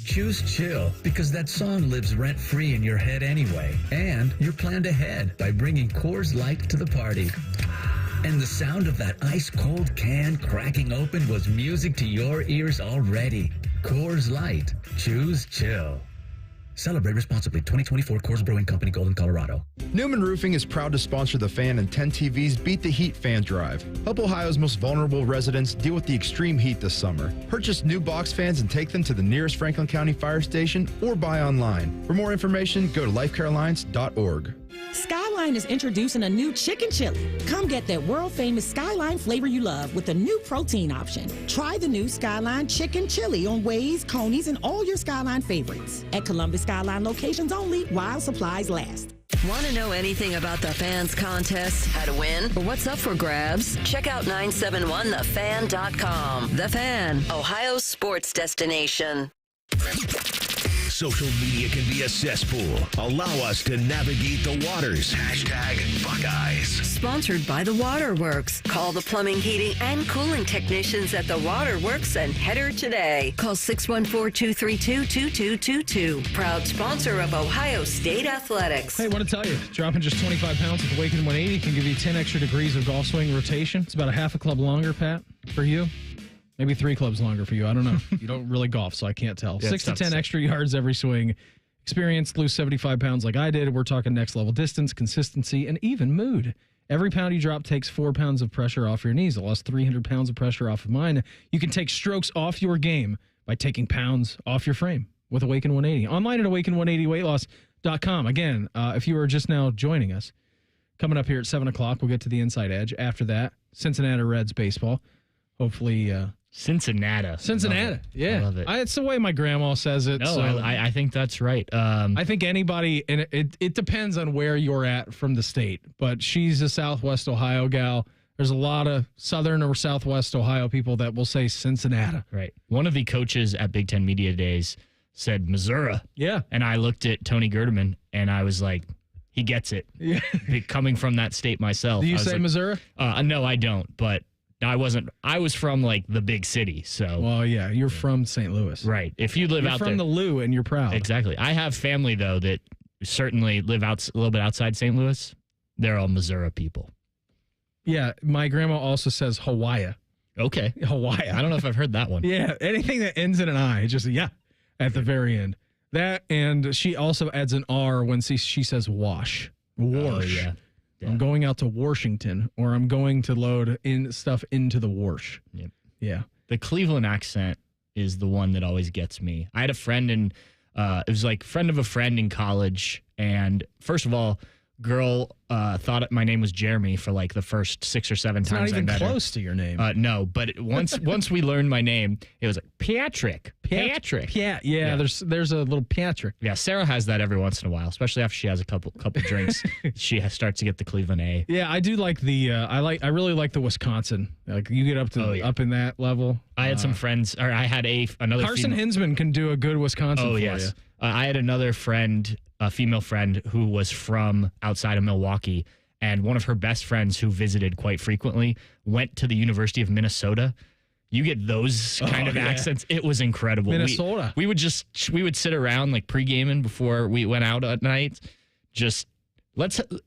Speaker 21: choose chill because that song lives rent-free in your head anyway. And you're planned ahead by bringing Coors Light to the party. And the sound of that ice-cold can cracking open was music to your ears already. Coors Light. Choose chill. Celebrate responsibly. 2024 Coors Brewing Company, Golden, Colorado.
Speaker 11: Newman Roofing is proud to sponsor The Fan and 10 TV's Beat the Heat Fan Drive. Help Ohio's most vulnerable residents deal with the extreme heat this summer. Purchase new box fans and take them to the nearest Franklin County Fire Station or buy online. For more information, go to lifecarealliance.org.
Speaker 12: Skyline is introducing a new chicken chili. Come get that world-famous Skyline flavor you love with a new protein option. Try the new Skyline chicken chili on Waze, Coney's, and all your Skyline favorites. At Columbus Skyline locations only while supplies last.
Speaker 14: Want to know anything about the Fans contest, how to win, or what's up for grabs? Check out 971thefan.com. The Fan, Ohio's sports destination.
Speaker 2: Social media can be a cesspool. Allow us to navigate the waters. #Buckeyes.
Speaker 14: Sponsored by the Waterworks. Call the plumbing, heating, and cooling technicians at the Waterworks and header today. Call 614-232-2222. Proud sponsor of Ohio State Athletics.
Speaker 3: Hey, I want to tell you, dropping just 25 pounds with the Awaken 180 can give you 10 extra degrees of golf swing rotation. It's about a half a club longer, Pat, for you. Maybe 3 clubs longer for you. I don't know. You don't really golf, so I can't tell.
Speaker 5: Yeah,
Speaker 3: 6 to 10 extra yards every swing. Experience, lose 75 pounds like I did. We're talking next level distance, consistency, and even mood. Every pound you drop takes 4 pounds of pressure off your knees. I lost 300 pounds of pressure off of mine. You can take strokes off your game by taking pounds off your frame with Awaken 180. Online at awaken180weightloss.com. Again, if you are just now joining us, coming up here at 7 o'clock, we'll get to the Inside Edge. After that, Cincinnati Reds baseball. Hopefully...
Speaker 5: Cincinnati.
Speaker 3: Yeah.
Speaker 5: I love it.
Speaker 3: It's the way my grandma says it.
Speaker 5: No,
Speaker 3: so
Speaker 5: I think that's right.
Speaker 3: I think anybody, and it depends on where you're at from the state, but she's a Southwest Ohio gal. There's a lot of Southern or Southwest Ohio people that will say Cincinnati.
Speaker 5: Right. One of the coaches at Big Ten Media Days said Missouri.
Speaker 3: Yeah.
Speaker 5: And I looked at Tony Gerdeman and I was like, he gets it.
Speaker 3: Yeah.
Speaker 5: Coming from that state myself.
Speaker 3: Do you say Missouri?
Speaker 5: No, I don't, but I was from like the big city, so.
Speaker 3: Well, yeah, you're from St. Louis.
Speaker 5: Right. If you live out there.
Speaker 3: You're from the Lou and you're proud.
Speaker 5: Exactly. I have family, though, that certainly live out a little bit outside St. Louis. They're all Missouri people.
Speaker 3: Yeah, my grandma also says Hawaii.
Speaker 5: Okay.
Speaker 3: Hawaii.
Speaker 5: I don't know if I've heard that one.
Speaker 3: Yeah, anything that ends in an I, just at the very end. That, and she also adds an R when she says wash. Wash.
Speaker 5: Oh, yeah.
Speaker 3: I'm going out to Washington, or I'm going to load in stuff into the wash.
Speaker 5: Yep.
Speaker 3: Yeah.
Speaker 5: The Cleveland accent is the one that always gets me. I had a friend it was like friend of a friend in college. And first of all, girl thought my name was Jeremy for like the first 6 or 7 times.
Speaker 3: It's not even
Speaker 5: I met
Speaker 3: close
Speaker 5: her.
Speaker 3: to your name.
Speaker 5: No, but once we learned my name, it was like Patrick.
Speaker 3: Yeah, there's a little Patrick.
Speaker 5: Yeah, Sarah has that every once in a while, especially after she has a couple drinks. She starts to get the Cleveland A.
Speaker 3: Yeah, I do like the I really like the Wisconsin. Like you get up to up in that level.
Speaker 5: I had some friends, or I had another
Speaker 3: Carson Hinsman can do a good Wisconsin for you.
Speaker 5: I had another friend, a female friend, who was from outside of Milwaukee, and one of her best friends who visited quite frequently went to the University of Minnesota. You get those kind of accents. It was incredible.
Speaker 3: Minnesota.
Speaker 5: We would sit around like pre-gaming before we went out at night.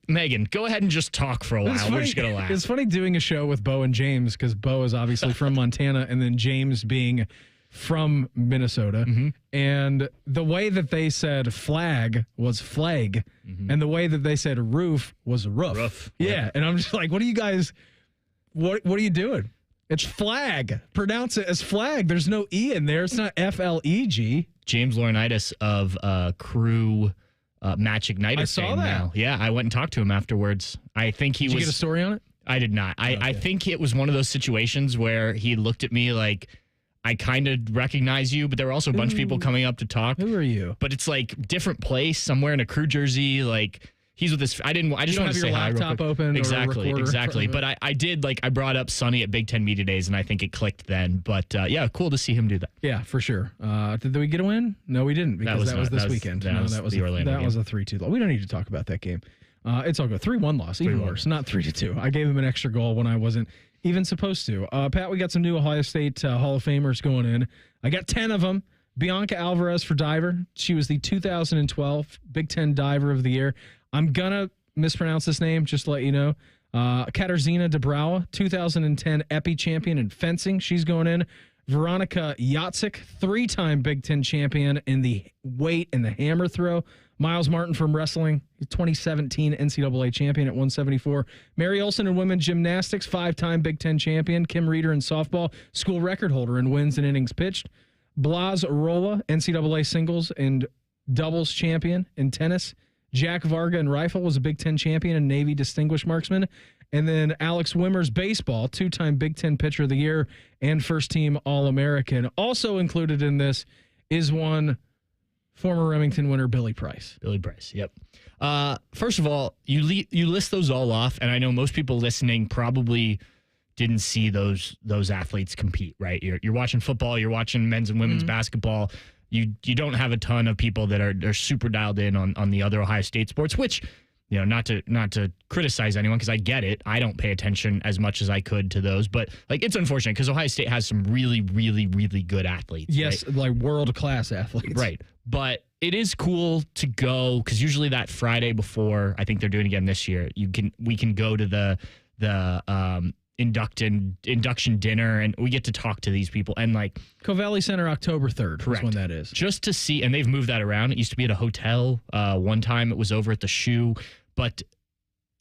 Speaker 5: Megan, go ahead and just talk for a while. We're just going to laugh.
Speaker 3: It's funny doing a show with Bo and James because Bo is obviously from Montana and then James being from Minnesota.
Speaker 5: Mm-hmm.
Speaker 3: And the way that they said flag was flag. Mm-hmm. And the way that they said roof was roof. Yeah. And I'm just like, what are you guys, what are you doing? It's flag. Pronounce it as flag. There's no E in there. It's not F-L-E-G.
Speaker 5: James Laurinaitis of Crew Match Ignited.
Speaker 3: I saw that.
Speaker 5: Now. Yeah, I went and talked to him afterwards. I think he
Speaker 3: Did you get a story on it?
Speaker 5: I did not. I think it was one of those situations where he looked at me like, I kind of recognize you, but there were also a bunch of people coming up to talk.
Speaker 3: Who are you?
Speaker 5: But it's like different place, somewhere in a Crew jersey. Like he's with this. I just want to say hi.
Speaker 3: You don't have your laptop open.
Speaker 5: Exactly. But I did. Like I brought up Sonny at Big Ten Media Days, and I think it clicked then. But yeah, cool to see him do that.
Speaker 3: Yeah, for sure. Did we get a win? No, we didn't because that was this weekend.
Speaker 5: That was a
Speaker 3: 3-2 loss. We don't need to talk about that game. It's all good. 3-1 loss, even worse. Not 3-2. I gave him an extra goal when I wasn't even supposed to. Pat, we got some new Ohio State Hall of Famers going in. I got 10 of them. Bianca Alvarez for diver. She was the 2012 Big Ten Diver of the Year. I'm going to mispronounce this name, just to let you know. Katarzyna Dabrauer, 2010 Epi champion in fencing. She's going in. Veronica Yatsik, 3-time Big Ten champion in the weight and the hammer throw. Miles Martin from wrestling, 2017 NCAA champion at 174. Mary Olson in women's gymnastics, 5-time Big Ten champion. Kim Reeder in softball, school record holder in wins and innings pitched. Blas Rolla, NCAA singles and doubles champion in tennis. Jack Varga in rifle was a Big Ten champion and Navy distinguished marksman. And then Alex Wimmers, baseball, 2-time Big Ten pitcher of the year and first-team All-American. Also included in this is one former Remington winner, Billy Price.
Speaker 5: Billy Price, yep. First of all, you list those all off, and I know most people listening probably didn't see those athletes compete, right? You're watching football, you're watching men's and women's basketball. You don't have a ton of people that are super dialed in on the other Ohio State sports, which, not to criticize anyone, because I get it. I don't pay attention as much as I could to those, but it's unfortunate because Ohio State has some really, really, really good athletes.
Speaker 3: Yes,
Speaker 5: right?
Speaker 3: like world-class athletes.
Speaker 5: Right. But it is cool to go, because usually that Friday before, I think they're doing it again this year, we can go to the induction dinner, and we get to talk to these people. And
Speaker 3: Covelli Center, October 3rd.
Speaker 5: Correct.
Speaker 3: Is when that is.
Speaker 5: Just to see, and they've moved that around. It used to be at a hotel. One time it was over at the Shoe. But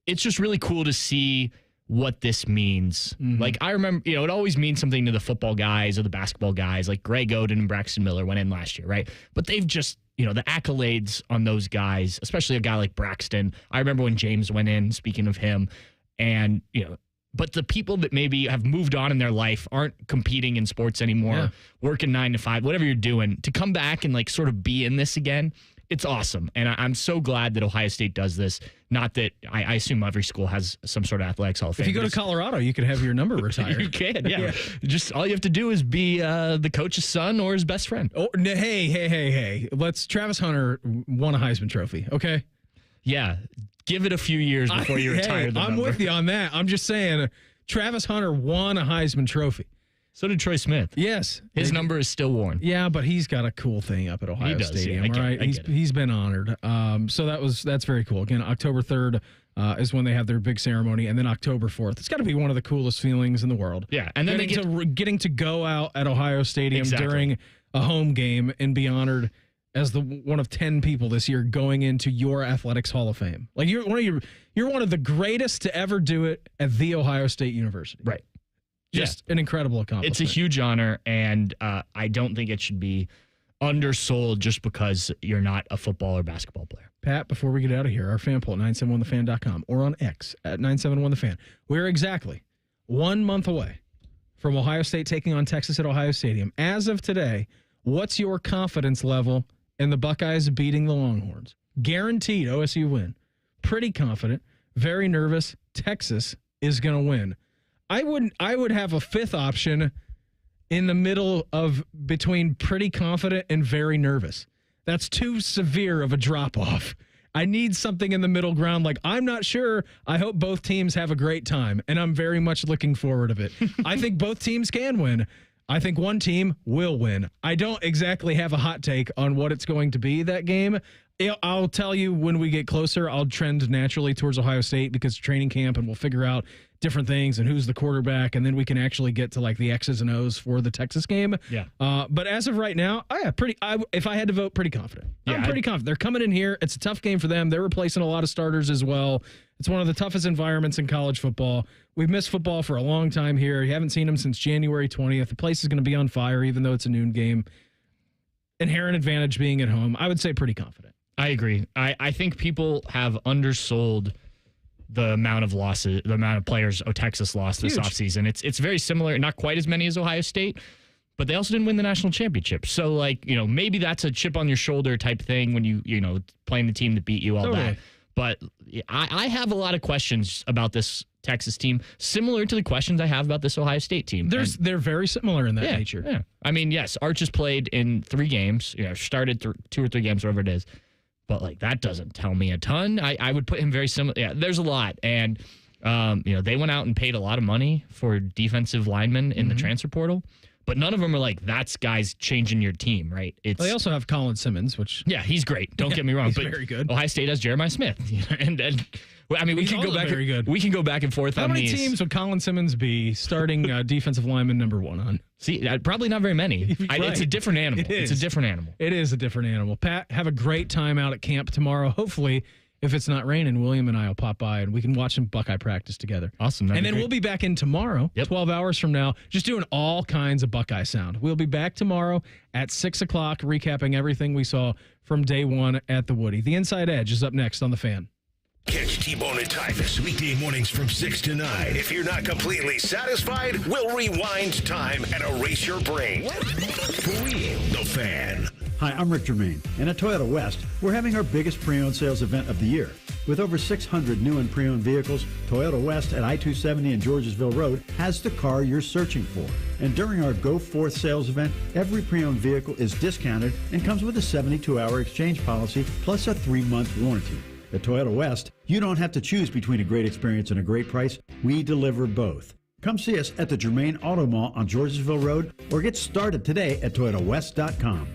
Speaker 5: it's just really cool to see what this means. I remember, it always means something to the football guys or the basketball guys, like Greg Oden and Braxton Miller went in last year, right? But they've just, the accolades on those guys, especially a guy like Braxton. I remember when James went in, speaking of him, and, but the people that maybe have moved on in their life, aren't competing in sports anymore, working 9 to 5, whatever you're doing, to come back and sort of be in this again, it's awesome. And I'm so glad that Ohio State does this. Not that I assume every school has some sort of athletics hall of fame.
Speaker 3: If you go to Colorado, you could have your number retired.
Speaker 5: You can, yeah. Just all you have to do is be the coach's son or his best friend.
Speaker 3: Oh, hey. Travis Hunter won a Heisman Trophy, okay?
Speaker 5: Yeah. Give it a few years before you retire the number.
Speaker 3: I'm with you on that. I'm just saying, Travis Hunter won a Heisman Trophy.
Speaker 5: So did Troy Smith.
Speaker 3: Yes.
Speaker 5: His number is still worn.
Speaker 3: Yeah, but he's got a cool thing up at Ohio Stadium, right? He's been honored. So that's very cool. Again, October 3rd is when they have their big ceremony, and then October 4th. It's got to be one of the coolest feelings in the world.
Speaker 5: Yeah, and then
Speaker 3: getting to go out at Ohio Stadium during a home game and be honored as one of 10 people this year going into your athletics Hall of Fame. You're one of the greatest to ever do it at The Ohio State University.
Speaker 5: Right.
Speaker 3: Just an incredible accomplishment.
Speaker 5: It's a huge honor, and I don't think it should be undersold just because you're not a football or basketball player.
Speaker 3: Pat, before we get out of here, our fan poll at 971thefan.com or on X at 971thefan. We're exactly 1 month away from Ohio State taking on Texas at Ohio Stadium. As of today, what's your confidence level in the Buckeyes beating the Longhorns? Guaranteed OSU win. Pretty confident. Very nervous. Texas is going to win. I would have a fifth option in the middle of between pretty confident and very nervous. That's too severe of a drop off. I need something in the middle ground. I'm not sure. I hope both teams have a great time, and I'm very much looking forward to it. I think both teams can win. I think one team will win. I don't exactly have a hot take on what it's going to be, that game. I'll tell you when we get closer. I'll trend naturally towards Ohio State because training camp, and we'll figure out different things and who's the quarterback, and then we can actually get to the X's and O's for the Texas game.
Speaker 5: Yeah.
Speaker 3: But as of right now, if I had to vote, pretty confident.
Speaker 5: Yeah,
Speaker 3: I'm pretty confident. They're coming in here. It's a tough game for them. They're replacing a lot of starters as well. It's one of the toughest environments in college football. We've missed football for a long time here. You haven't seen them since January 20th. The place is going to be on fire, even though it's a noon game. Inherent advantage being at home. I would say pretty confident.
Speaker 5: I agree. I think people have undersold the amount of losses, the amount of players Texas lost this offseason. It's very similar, not quite as many as Ohio State, but they also didn't win the national championship. So maybe that's a chip on your shoulder type thing when you playing the team that beat you, all that. But I have a lot of questions about this Texas team, similar to the questions I have about this Ohio State team.
Speaker 3: They're very similar in that nature.
Speaker 5: Yeah. I mean, yes, Arch has played in 3 games, started 2 or 3 games, whatever it is. But that doesn't tell me a ton. I would put him very similar. Yeah, there's a lot. And, they went out and paid a lot of money for defensive linemen in the transfer portal. but none of them are like, that's guys changing your team, right?
Speaker 3: They also have Colin Simmons, which...
Speaker 5: Yeah, he's great. Don't get me wrong.
Speaker 3: He's
Speaker 5: but
Speaker 3: very good.
Speaker 5: Ohio State has Jeremiah Smith. and I mean, we can go back.
Speaker 3: Very good.
Speaker 5: We can go back and forth
Speaker 3: How
Speaker 5: on
Speaker 3: many
Speaker 5: these.
Speaker 3: teams would Colin Simmons be starting defensive lineman number 1 on?
Speaker 5: See, probably not very many.
Speaker 3: Right.
Speaker 5: It's a different animal. It's a different animal.
Speaker 3: It is a different animal. Pat, have a great time out at camp tomorrow. Hopefully, if it's not raining, William and I will pop by and we can watch some Buckeye practice together.
Speaker 5: Awesome.
Speaker 3: And then we'll be back in tomorrow, 12 hours from now, just doing all kinds of Buckeye sound. We'll be back tomorrow at 6 o'clock, recapping everything we saw from day 1 at the Woody. The Inside Edge is up next on The Fan.
Speaker 2: Catch T-Bone and Tyvus weekday mornings from 6 to 9. If you're not completely satisfied, we'll rewind time and erase your brain. For real, The Fan.
Speaker 13: Hi, I'm Rick Germain, and at Toyota West, we're having our biggest pre-owned sales event of the year. With over 600 new and pre-owned vehicles, Toyota West at I-270 and Georgesville Road has the car you're searching for. And during our Go Forth sales event, every pre-owned vehicle is discounted and comes with a 72-hour exchange policy plus a 3-month warranty. At Toyota West, you don't have to choose between a great experience and a great price. We deliver both. Come see us at the Germain Auto Mall on Georgesville Road or get started today at ToyotaWest.com.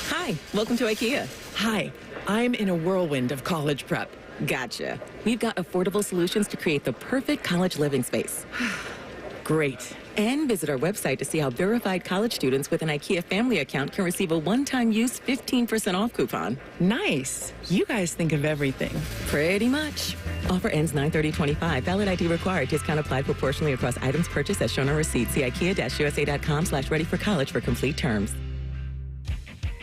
Speaker 16: Hi, welcome to IKEA. Hi, I'm in a whirlwind of college prep. Gotcha. We've got affordable solutions to create the perfect college living space. Great. And visit our website to see how verified college students with an IKEA family account can receive a one-time use 15% off coupon. Nice. You guys think of everything. Pretty much. Offer ends 9/30/25. Valid ID required. Discount applied proportionally across items purchased as shown on receipt. See IKEA-USA.com/ready-for-college for complete terms.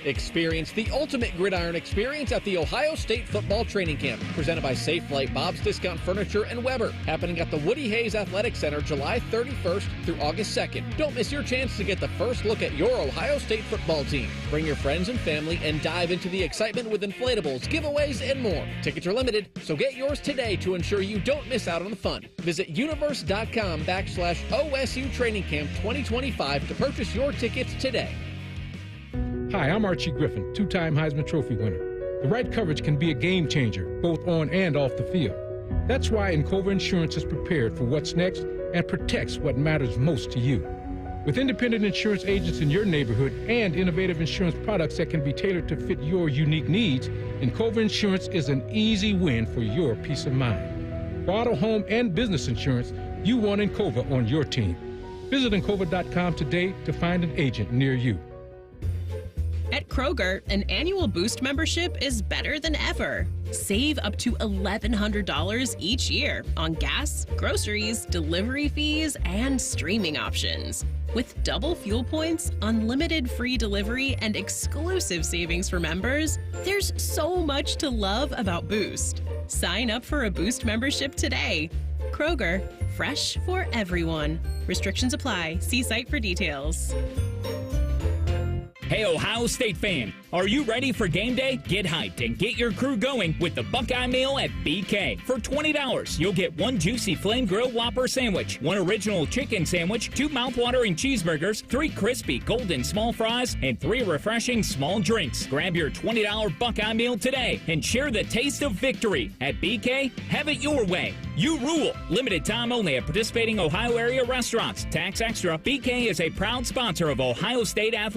Speaker 9: Experience the ultimate gridiron experience at the Ohio State Football Training Camp, presented by Safe Flight, Bob's Discount Furniture, and Weber, happening at the Woody Hayes Athletic Center July 31st through August 2nd. Don't miss your chance to get the first look at your Ohio State football team. Bring your friends and family and dive into the excitement with inflatables, giveaways, and more. Tickets are limited, so get yours today to ensure you don't miss out on the fun. Visit universe.com/OSU Training Camp 2025 to purchase your tickets today.
Speaker 17: Hi, I'm Archie Griffin, 2-time Heisman Trophy winner. The right coverage can be a game changer, both on and off the field. That's why Encova Insurance is prepared for what's next and protects what matters most to you. With independent insurance agents in your neighborhood and innovative insurance products that can be tailored to fit your unique needs, Encova Insurance is an easy win for your peace of mind. For auto, home, and business insurance, you want Encova on your team. Visit Encova.com today to find an agent near you.
Speaker 18: At Kroger, an annual Boost membership is better than ever. Save up to $1,100 each year on gas, groceries, delivery fees, and streaming options. With double fuel points, unlimited free delivery, and exclusive savings for members, there's so much to love about Boost. Sign up for a Boost membership today. Kroger, fresh for everyone. Restrictions apply. See site for details.
Speaker 19: Hey, Ohio State fan, are you ready for game day? Get hyped and get your crew going with the Buckeye Meal at BK. For $20, you'll get 1 juicy flame grilled Whopper sandwich, 1 original chicken sandwich, 2 mouthwatering cheeseburgers, 3 crispy golden small fries, and 3 refreshing small drinks. Grab your $20 Buckeye Meal today and share the taste of victory. At BK, have it your way. You rule. Limited time only at participating Ohio area restaurants. Tax extra. BK is a proud sponsor of Ohio State Athletics.